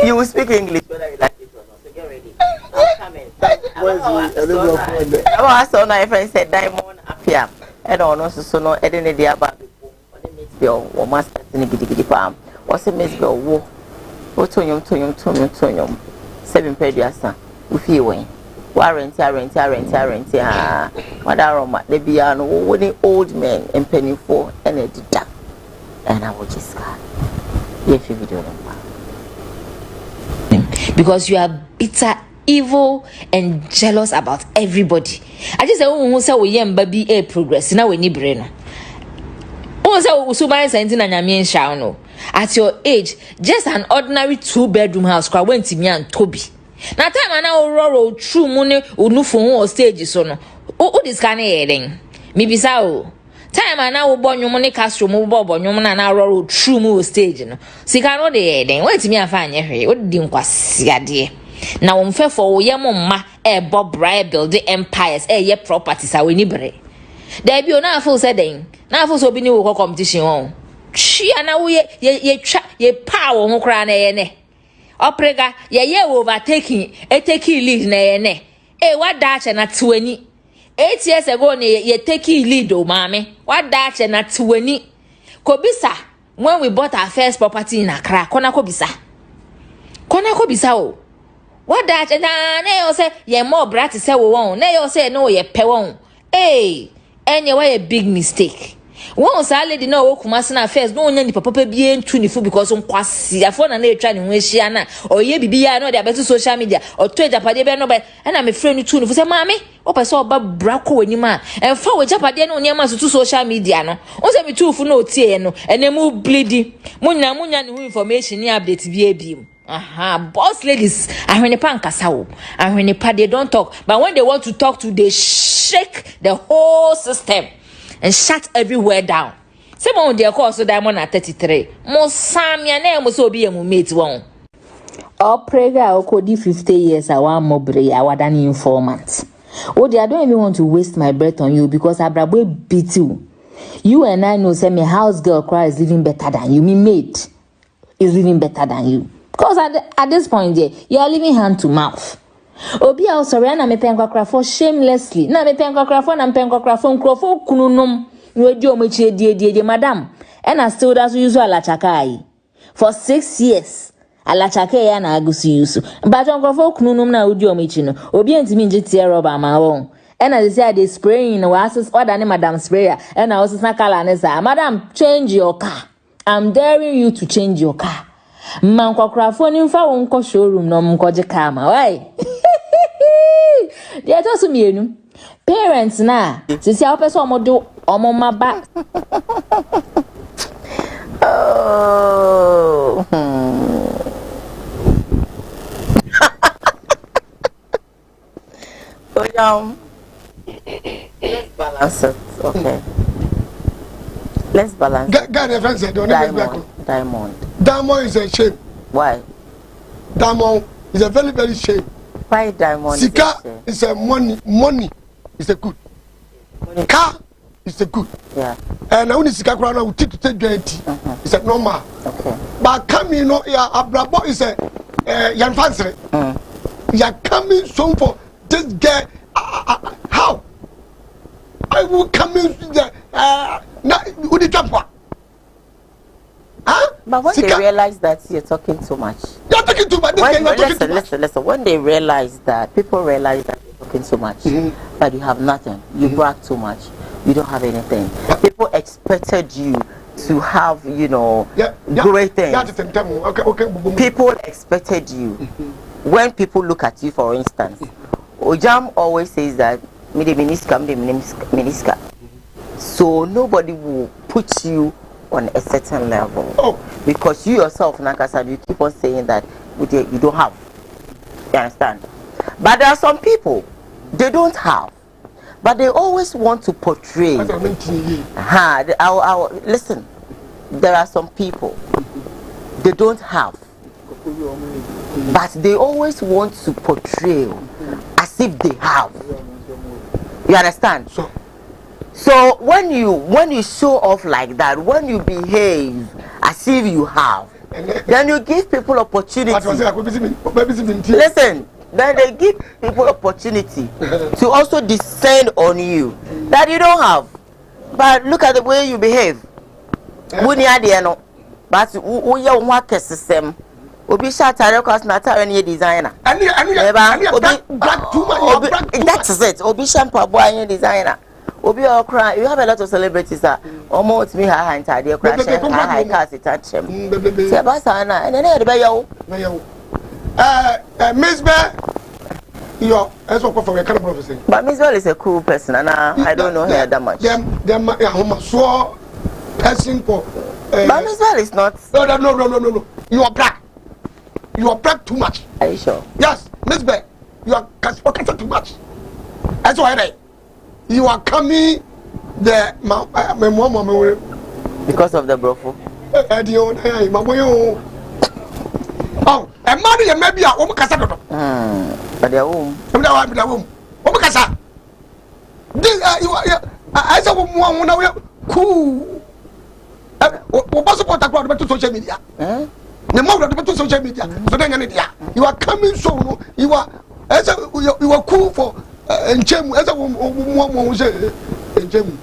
you will speak English whether you like it or not. So get ready. I'm coming. I saw my friend said Diamond appear. I don't know so no. I didn't know about before. Miss Bill or master gidi palm. What's a Miss Bill? Wo tonyom 7 pediasa. If you win. Warrant, Madaroma, the piano, winning old men and penny for and a deduct. And I will just if you video because you are bitter, evil, and jealous about everybody. I just say, oh, say we am baby a progress. Now we need brain. Oh, say so my sense and I shall know. At your age, just an ordinary 2-bedroom house crowd went to me and Toby. Na time na roll true money onufu on stage so no o this kind heading me bisa o time na wo bonyo money castro mo bonyo na roll true mo stage no sika no de heading wait me afa anye hwe o di nkwase ade na wo mfe for wo ye mo mma bob bra build empires ye properties a we ni bre da bi o na afo se den na afo so bi ni wo competition on twi ana wo ye twa ye pa wo ho kra na ye ne Oprega, ye overtaking, taking lead ne. What dash and at 20? 8 years ago, ye taking lead, oh, mammy. What dash and at 20? Kobisa, when we bought our first property in Accra, Kona Kobisa. Oh. What dash and I say, ye more brat to say, won't. Nay, say, no, ye pewon. Hey, anyway, a big mistake. Once I lady know Kumasana first, no one papa be in 24 because on quasi a phone and they trying to Shiana or ye be I know they're better social media or Twitter Japan no but and I'm a friend to tune for say mammy up I saw about Braco any man and forward Japan no near to social media no once me two for no tea no and then move bleeding munya no information near update beam. Aha, boss ladies, I when a pancasao, and when a pad they don't talk, but when they want to talk to they shake the whole system. And shut everywhere down. Someone their course so Diamond at 33. Most Samia name was so be a mate one. Or Prega or Cody 50 years I want more bray, I want an informant. Oh, dear, I don't even want to waste my breath on you because I probably beat you. You and I know say my house girl cry is living better than you. Me mate is living better than you. Because at this point there, you are living hand to mouth. Obi a sorry na me penkwa for shamelessly na me penkwa for na penkwa for nkrofo kununum we di o mechire die madam and I still that use alachakai for 6 years alachakai ya na agusi use but nkrofo kununum na odi o mechi no obi antimi nje tie rubber ma won and I say they spraying no assist order ni madam sprayer and I also na kala ne say madam change your car. I'm daring you to change your car. Man kwakrafo ni mfa won ko showroom no mkoje car ma why. They are also mienu. Parents na. Sisi a person omo do omo maba. Oh. So let's balance it. Okay. Let's balance. God, your friend said, Diamond. Diamond is a shame. Why? Diamond is a very, very shame. Why diamond? Sika is a money. Money is a good. Car is a good. Yeah. And I only Sika Krana will take to take guarantee. It's a normal. Okay. But coming, you know, yeah, Abrabo is a young fancy. You are coming soon for this guy. How? I will come in the with the jump one. Huh? But when they realize that you're talking too much. You're talking too much. Listen. When they realize that, people realize that you're talking too much, but you have nothing. You brag too much. You don't have anything. People expected you to have, you know, great things. People expected you. When people look at you, for instance, Ojam always says that, so nobody will put you on a certain level because you yourself, Nakasa, you keep on saying that you don't have. You understand? But there are some people, they don't have, but they always want to portray. Listen, there are some people, they don't have, but they always want to portray as if they have. You understand? So when you show off like that, when you behave as if you have, then you give people opportunity. Listen, then they give people opportunity to also descend on you that you don't have. But look at the way you behave. But we are work system. Obi shatare cause na tare any designer. That is it. Obi shampoo boy any designer. Obi okra, you have a lot of celebrities that almost me high entire dey crash high cars it touch him. Say basa na and then dey yo. Miss Bear, you as for kind of prophecy. But Miss Bear is a cool person and I don't know her that much. Them so person for but Miss Bear is not. No. You are black. You are black too much. Are you sure? Yes, Miss Bear, you are too much. That's why you are coming the because of the brofo. Oh, and money and maybe a woman casa. But their womb. Woman casa. This you are as a woman cool. What was about to social media? The more to social media. So then you are coming so you are as you are cool for and Jem as a woman say Jem.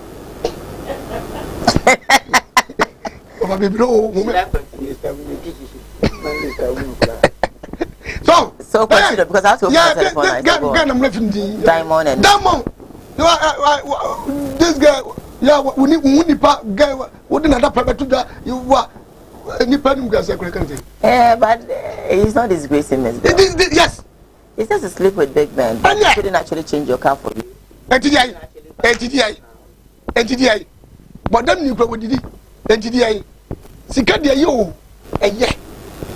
So consider because I have to open the telephone. Diamond and Diamond. You are this guy. Yeah, we need guy. What another private to that you are. But he's not disgracing us. Yes. He says to sleep with big men. He couldn't actually change your car for you. NTDI. But then you go did NTDI. Sika dia yo.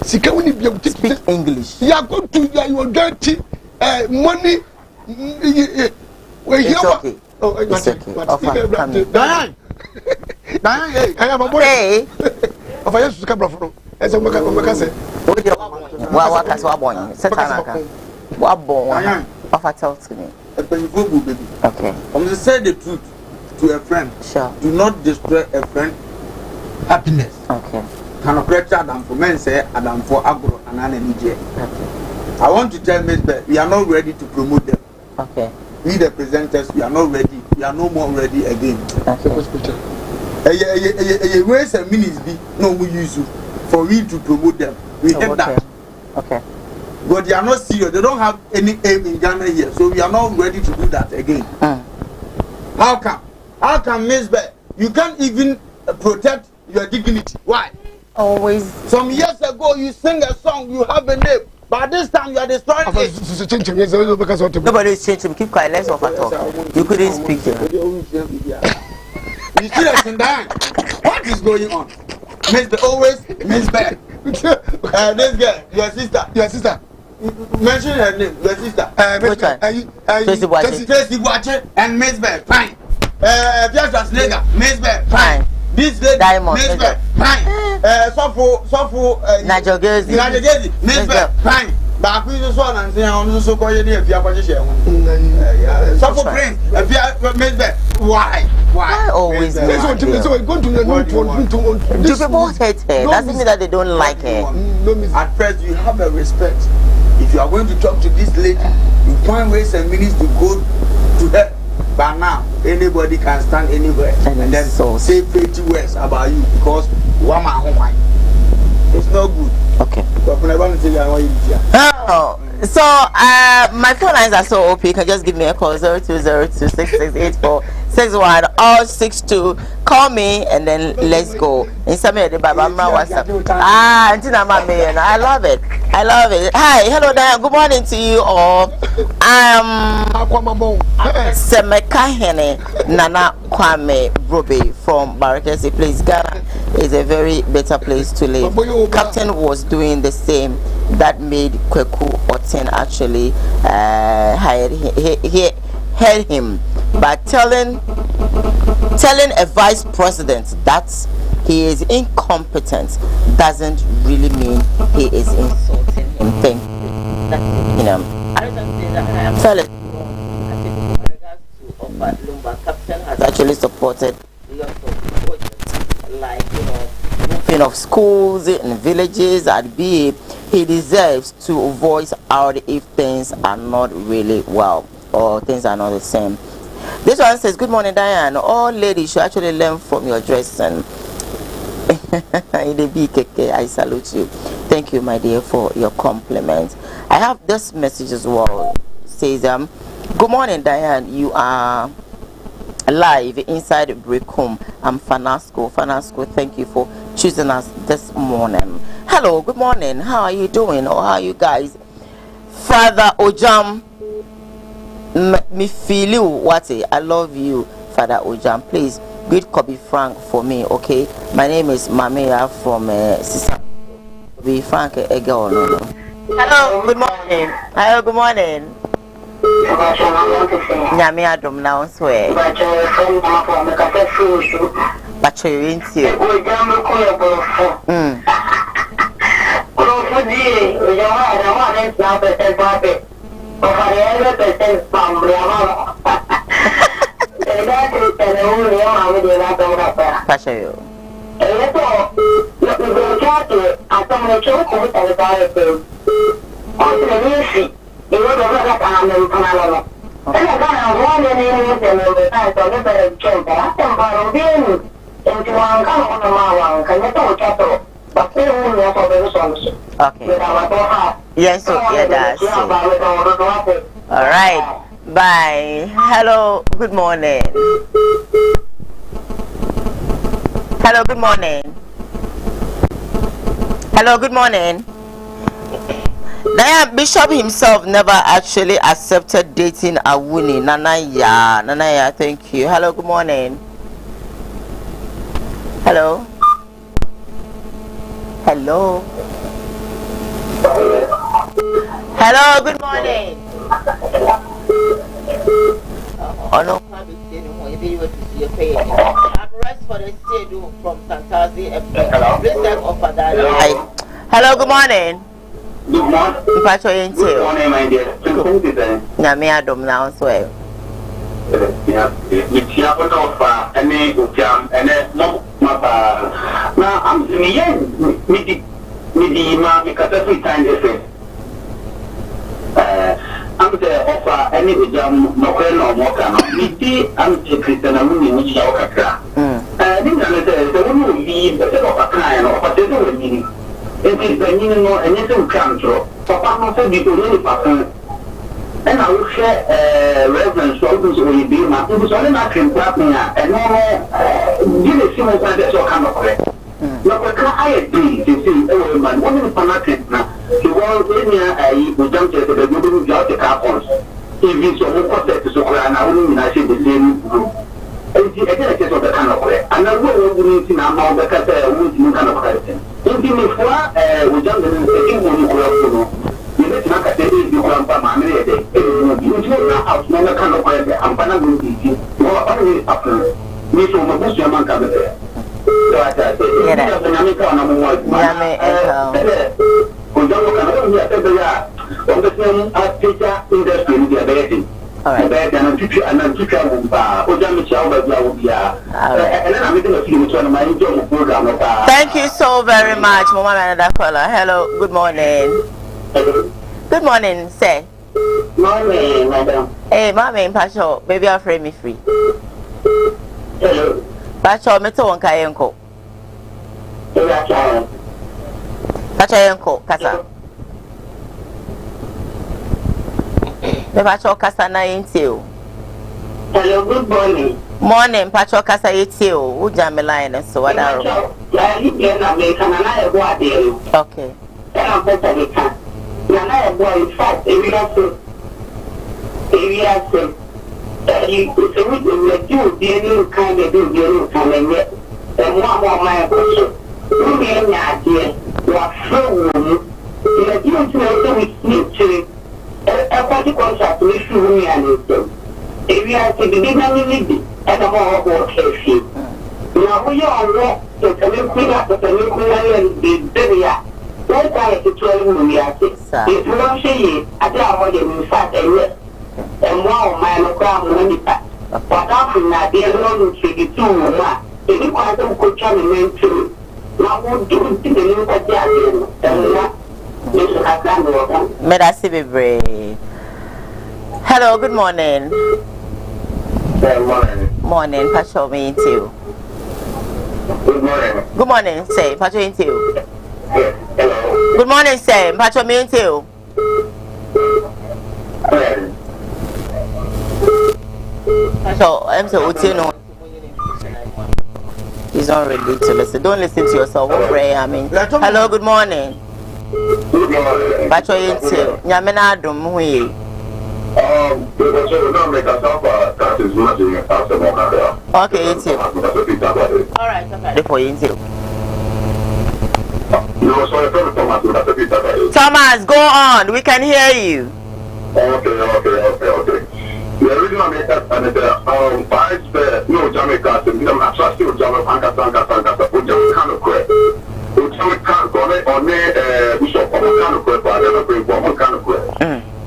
Sika when you speak English. You are going to your dirty money. It's okay. Oh, it's okay. I am a boy. Hey. Of I used to come from as a Macasset. What has one born? Satanaka. What born? Of a tell to me. Okay. I'm to say the truth to a friend. Sure. Do not destroy a friend happiness. Okay. Can operate Adam for men say Adam for agro and an okay. I want to tell Miss Beth, we are not ready to promote them. Okay. We the presenters, we are not ready. We are no more ready again. Okay. Ways and minutes be no we use you for we to promote them. We hate that. Okay. But they are not serious. They don't have any aim in Ghana here, so we are not ready to do that again. How come? How come, Miss Bear? You can't even protect your dignity. Why? Always. Some years ago, you sing a song, you have a name. But this time you are destroying it. Nobody is changing. Keep quiet. Let's offer talk. You couldn't speak to her. You see that in that? What is going on? Miss the always Miss Bell. This girl, your sister. Mention her name, your sister. Which one? Tracy Boache and Miss Bell. Fine. Pierre Schwarzenegger, Miss Bell. Fine. This lady, Diamond, Miss Bell. Fine. Sofu, Nigel Gezi, Miss Bell. Fine. But we just want to say, I'm so called you if you are going to share. Sofu Prince, if you are Miss Bell. Why always do people hate her? Doesn't mean that they don't like her. At first, you have a respect. If you are going to talk to this lady, you find ways and means to go to her. But now, anybody can stand anywhere and then say pretty words about you because it's not good. Okay. So my phone lines are so OP. You can just give me a call 0202668461 or 62. Call me and then let's go. In some way, the Baba WhatsApp. I love it. Hi, hello Diane. Good morning to you all. Semekahene Nana Kwame Brobe from Barakesi. Please, Ghana is a very better place to live. Captain was doing the same. That made Kweku Oten actually heard him by telling a vice president that he is incompetent doesn't really mean he is insulting him. Thank you. I don't say that I am telling you. With regards to Lumba, Captain has actually supported lots of projects like moving of schools in villages and be. He deserves to voice out if things are not really well or things are not the same. This one says, good morning, Diane. All ladies should actually learn from your dressing. I salute you. Thank you, my dear, for your compliment. I have this message as well. It says, good morning, Diane. You are live inside the break home. I'm Fanasco. Thank you for choosing us this morning. Hello, good morning. How are you doing? Or how are you guys? Father Ojam, me feel you, Wati. I love you, Father Ojam. Please greet Kobe Frank for me, okay? My name is Mamia from Sisa. Kobe Frank, a girl. No. Hello, good morning. Hello, good morning. Nyame adom now swear. But you into you. Okay. Yes, okay, that's it. All right. Bye. Hello. Good morning. Hello. Good morning. Hello. Good morning. Diane Bishop himself never actually accepted dating Awuni. Nanaya, thank you. Hello. Good morning. Hello. Hello. Hello, good morning. Oh no, I'm rest for the state from Santazi. Hello, good morning. Good morning. Good morning, my dear. Nyame adom now so well. I'm the offer any jam no more. I'm the Christian and the woman will be the of a client or whatever we need. It is the meaning of anything control. Papa must be to any person. And I will share reverence for those who will be my it was only not him clapping and no give a single one that's all kind of correct. No, I agree to see every man, one of the fanatic now, you because when we jump to the movie out the car points, if it's a more concept to and I wouldn't actually the same room. And the case of the kind of way. And I will see now because I won't kind of question. In the before, we jump in the second one, you let not at the you come from my day. You know house, no kind of way. I'm going to be easy. You are always up to me from a bush among other there. So I said, thank you so very much, Mama Nadakola. Hello, good morning. Good morning, sir. Morning, madam. Hey, Mama, Pacho, baby, I'll frame me free. Hello. Pacho, me to one kayenko. Pacho yenko, kasa. Me Pacho kasa na yintio. Hello, good morning. Morning, Pacho kasa yintio. Uja me line so what are you? Okay. Hello, good morning. Good morning. Morning, Pacho, me too. Good morning. Good morning, say, Pacho, me too. Yes, hello. Good morning, say, Pacho, me too. Pacho, I'm so Utino. He's not ready to listen. Don't listen to yourself. What pray? I mean, hello, good morning. Good morning. Pacho, you too. Nyamena dum hui. Okay, you too. All right, okay. For you too. Thomas, go on. We can hear you. Okay. The reason I make that, I said, no, Jamaica, I'm still Jamaica, kind of quick. Jamaica, Bishop, kind of quick, but I never bring one kind of quick.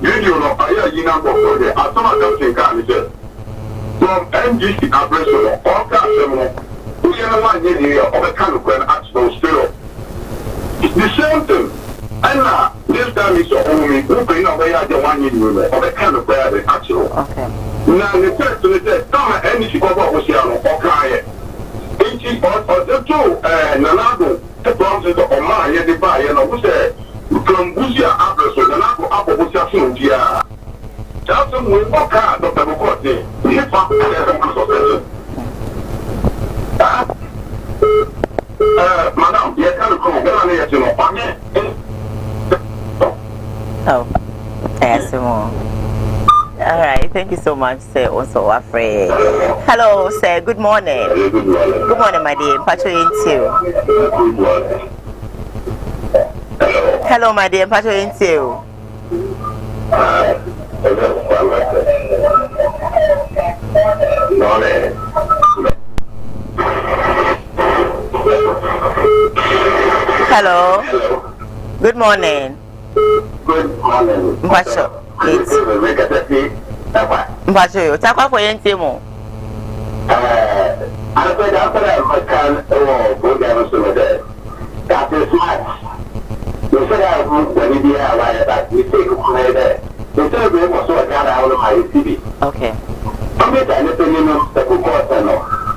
You know, I hear you now for the Asama Captain Can from NGC aggression, all cash, we are one year of a kind of quick actual still. It's the same thing. And this time is only who bring away at the 1 year of a kind of prayer the actual. Okay. Now the first to the come and she go about Oceano or Kaya. Each or the two Nanado, the promises of Oma, yet the buyer, and who said from Busia Abbas, the Nako Apple Busia. That's some way or car, Dr. Bocote, hip hop and Madam, you can't come down here to know. Oh, yes, more. All right, thank you so much, sir. Also, afraid. Hello, sir. Good morning. Good morning, my dear. Pacho into. Hello, my dear. Pacho into. Hello. Good morning. Good morning. Mpacho. Mpacho yo. Takwa for yente mo. I said after I can program so that that is smart. You said I would when you are like that. We take it the third way was so I got out of my TV. Okay. I'm going to let you know the cook or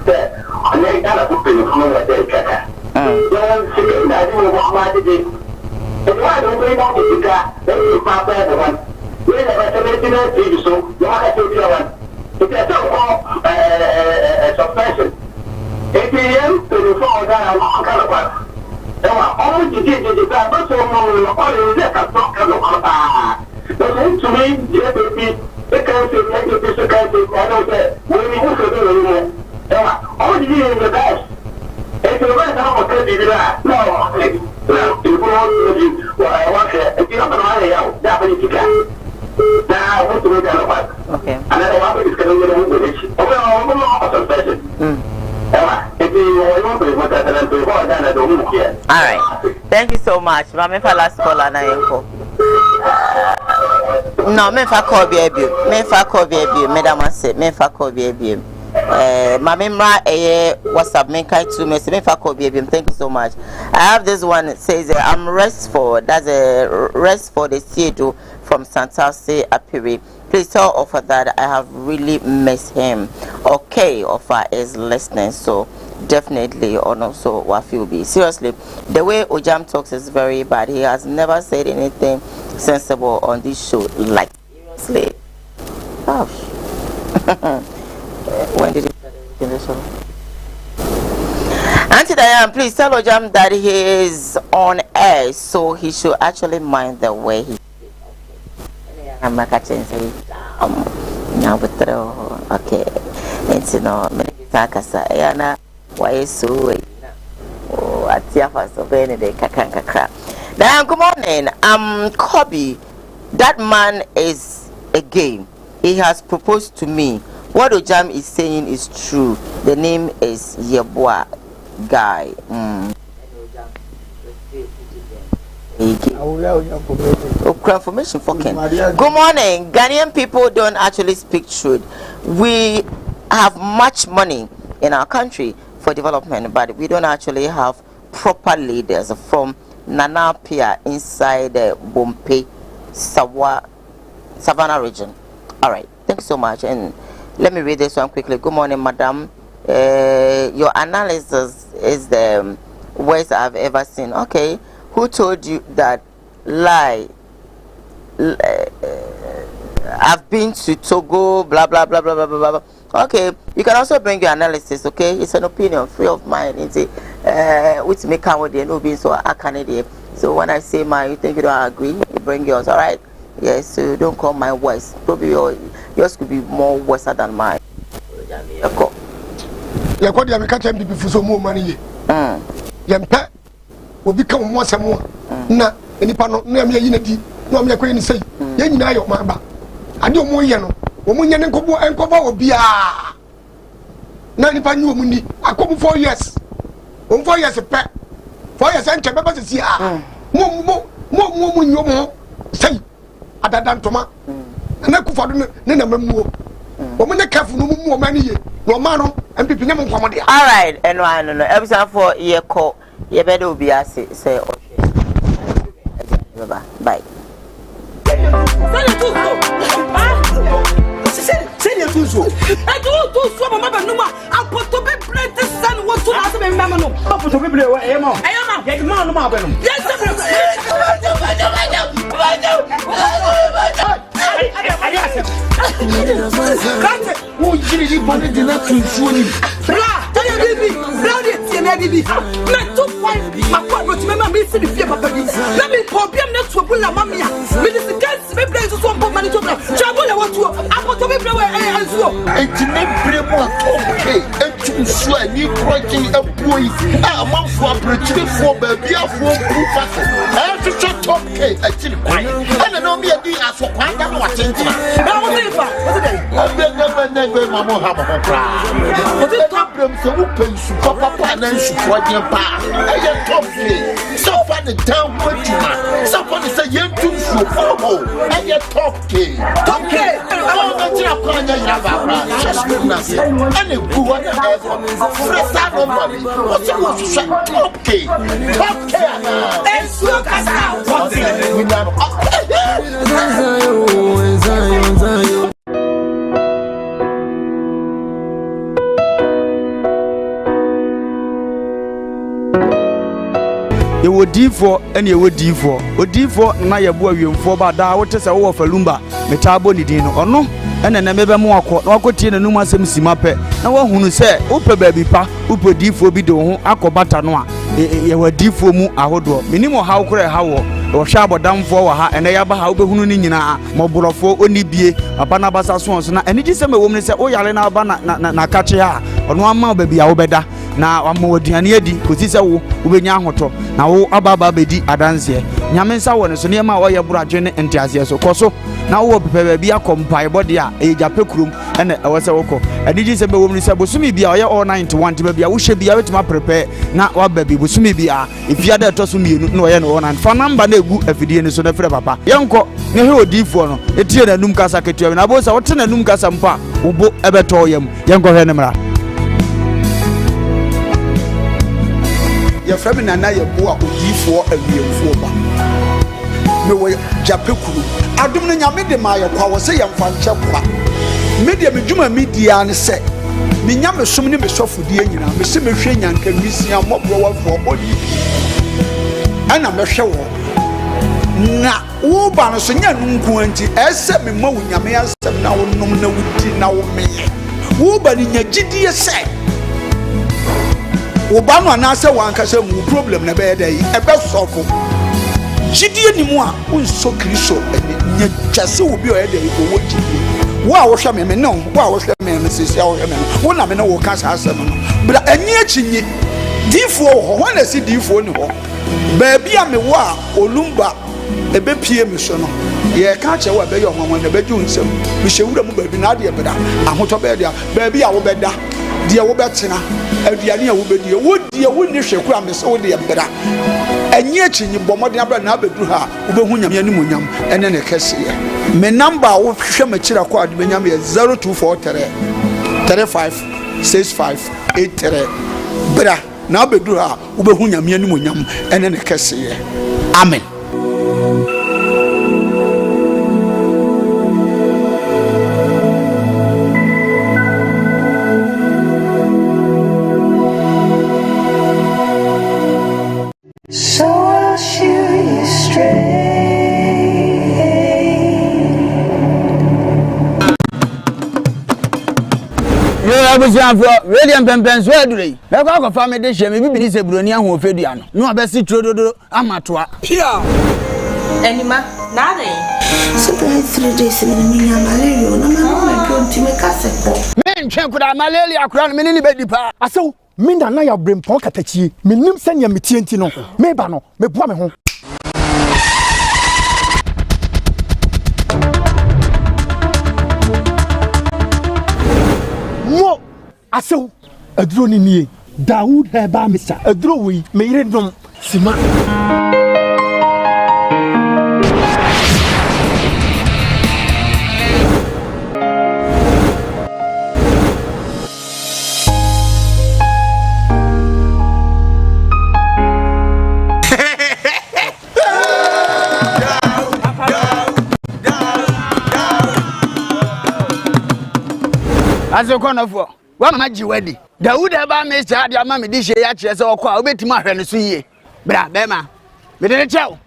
that I need to put in the day. Don't I don't know what I did. If I don't bring out the car, then you pop everyone. We never selected a TV, so you want to take one. It's a so-called suppression. 8 a.m. to the 4 down kind of one. Ewa, almost the day they got but so long, all in the talk about. But to me, baby, they can't say that this is a kind of when we go to the Ewa, all the day in the best. If you went out of the no, people want to do I want to, if you have an eye that way you can. Now, I want to make that up. Okay. And then I want to get a little with it. Oh, I'm not a person. Alright, thank you so much. Mama, for last call and I info. No, me for call baby. Me for call baby. Madam say me for call baby. Mama, WhatsApp me kind to me for call baby. Thank you so much. I have this one. It says I'm restful. That's a rest for the Siedo from Santase Apiri. Please tell Offer that I have really missed him. Okay, Offer is listening, so definitely on also Wafi will be. Seriously, the way Ojam talks is very bad. He has never said anything sensible on this show. Like, seriously. Gosh. When did he start in the show? Auntie Diane, please tell Ojam that he is on air, so he should actually mind the way he I'm not catching say now but okay it's no Sakasa Ayana why so oh at Tiafa so Benedict Kakanka. Now good morning. Kobe, that man is a game. He has proposed to me. What Ojam is saying is true. The name is Yeboah Guy. Confirmation fucking. Good morning. Ghanaian people don't actually speak truth. We have much money in our country for development, but we don't actually have proper leaders from Nana Pia inside the Bompe Savannah region. All right, thank you so much. And let me read this one quickly. Good morning, madam. Your analysis is the worst I've ever seen. Okay, who told you that lie? I've been to Togo, blah blah blah blah blah blah blah. Okay, you can also bring your analysis. Okay, it's an opinion, free of mine. It's which make come with the no being so I can't. So when I say mine, you think you don't agree, you bring yours. All right? Yes. So don't call mine worse. Probably yours could be more worse than mine. Yeah, what do you catch people for so more money? Yampa will become more some more. Na any panel, no me unity, no me queen say, Yen na your mamba. I don't more yano, woman and Kobo and Kobo will be a Nanipa new money. I come 4 years. 4 years a pet. 4 years and Chababa to see more say at that Toma. And I could for Nina Memo. Woman careful no more money, no man, and people never come. All right, and I don't know. Every time for year call, you better be a say, bye. Say you do so. I do so, Mamma Numa. I put to be played the sun was to ask me, Mamma. Papa to be played. I am get man, Mamma. Yes, who usually wanted to not to Blah, tell you, baby, blow it, not to find my father to remember me for the fear of let me problem not to pull a mamma. Minister Kent's maybe there's some money to travel. I want to, I want to be away and so. And to make Bremo okay, and to swear you cranking a boy. I'm out for a pretty for baby for proof. I have to shut up, Kate, actually quiet. And I know me a day as for quite a lot. Now, what's the never, Mamma, have a cry. But the problem so open to Papa and then she for your bar. I told me, so far the town put you man. Someone is a young too so for and you're talking. I'm not going to have nothing. And if you want to have fresh out of money, what's the most to say? Top K. Let's look at that. What's it? We never. You would D4 and you would D4. O D4 na ya bua wiemfo ba da wote se wo falumba metabo ni din no ono ene na mebe mo akọ na akotie na numa asem sima pe na wo hunu se wo pe ba bi pa wo pe D4 bi de ho akobata no a ye wadifo mu ahodo minimo hawo kore hawo wo hwa abodamfo wa ha ene ya ba ha obehunu ni nyina moborofo onibie papa na basa so na eni gi sema wom ne se o yale na ba na kache ha ono ama ba bia wo beda na amoduane adi kosi se wo ubenya ahoto na wo ababa bedi adanse nyame nsa wo ne so ne ma wo ye buradwe ne ntiase so koso na wo pepe ba bia kompai body a e jape kurum ene e wo se wo ko eni gi sema wom ne se bosumi bia o ye all 91 ti ba bia wo hye bia wetima prepare na wa ba bi bosumi bia ifia da to so mienu na wo ye no one fa number na egu afidie ne so na frɛ papa yenko ne he odifo no etie na num kasa ketua na bo sa wote na num kasa mpa ubo ebeto yam yenko hwe ne mra ya frame na ye bo a odifo awiemfo ba me wo jape kuru adum ne nyame de ma ye kwa wo se yemfa nche kwa media medwuma media ne se me nyame som ne me sofodie nyina me se me hwe nyanka nwisia mobro wafo oni ana me hwe wo na wo ba no so nya nunku anti ese me ma wo nyame asem na wo nom na wudi na wo me wo ba ni nya gidie se wo ba no na se wan ka se mu problem na be dey e be sofo gidie ni mu a unso kristo nya twase wo bi o dey ko wo gidie wo a wo hwe me no wo a wo hwe me se sia wo hwe me wo na me no wo ka sa asem no bra ani achinyi difo ho na si difo ni ho ba bia me wo a olumba ebe pie me so no ye ka che wa be yo hwanwan na be ju nsem me hyewura mu ba bi na de beda ahoto be de ba bia wo beda de wo betena aduane a wo bedie wo die wo ni hwekura me se wo de beda enyi achinyi bomode abra na abedu ha wo be hu nyame animu nyam ene ne kese me number wo hwe ma kira kwa de nyam ye 0243 35 65 83 bra na abedu ha wo be hu nyame animu nyam ene ne kese amen. So I'll shoot you straight. I was young for Radiant Pempens. Where do they? I got a family dish, maybe Benny Brunia who fed you. No, best trodo amateur. Pia Anima, Nade. So 3 days in the malaria, no matter what to make us. Men check with our malaria crown, many baby pa. I saw Minda na ya brain pon katachi. Me nim senya me tienti no. Me ba no, me boa me ho. Mo aso aduro ni nie. Dawood heba misa. Aduro wi me yire dom sima. Aso kono fo wa mama ji wedi Dawood eba me sta dia ma me di hye ya kire se okwa obetima ahwe ne so yie bra be ma me de chew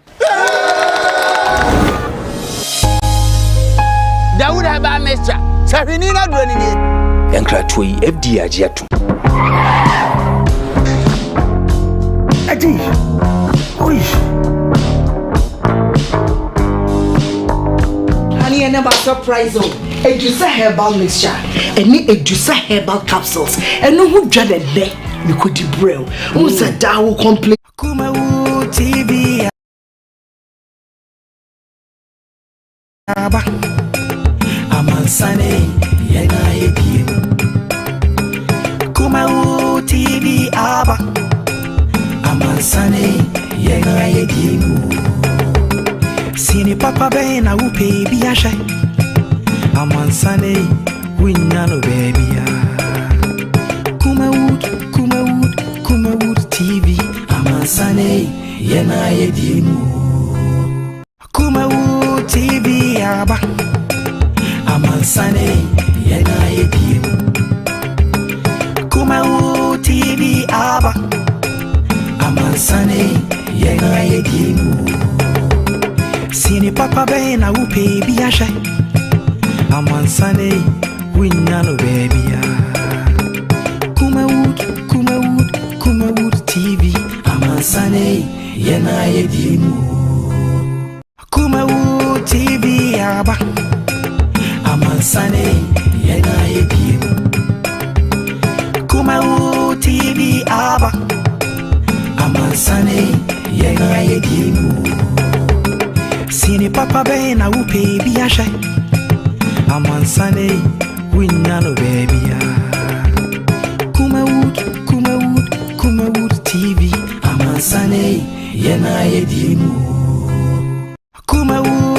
Dawood eba me sta sahwini na do ni ni yankra toyi FD agiatu Adi oi honey and never surprise oh Edusa herbal mixture any Edusa herbal capsules and no who dreaded there you could brew who said that will complete Kumawood TV Aba Amansane Yena Yebi Kumawood TV Aba Amansane Yena Yebi Sini Papa Bena who pay be a shy Amansane, we no baby. Kumawood TV. Amansane, yena yedimu. Kumawood TV aba. Amansane, yena yedimu. Kumawood TV aba. Amansane, yena yedimu. Sini papa bena upe biasha. Amansane, we no baby. Kumawood TV. Amansane yena yedimu Kumawood TV aba Amansane yena yedimu Kumawood TV aba Amansane yena yedimu Sini papa be na upe biasha Amansane winyano baby Kumawood TV Amansane yena yedimu Kumawood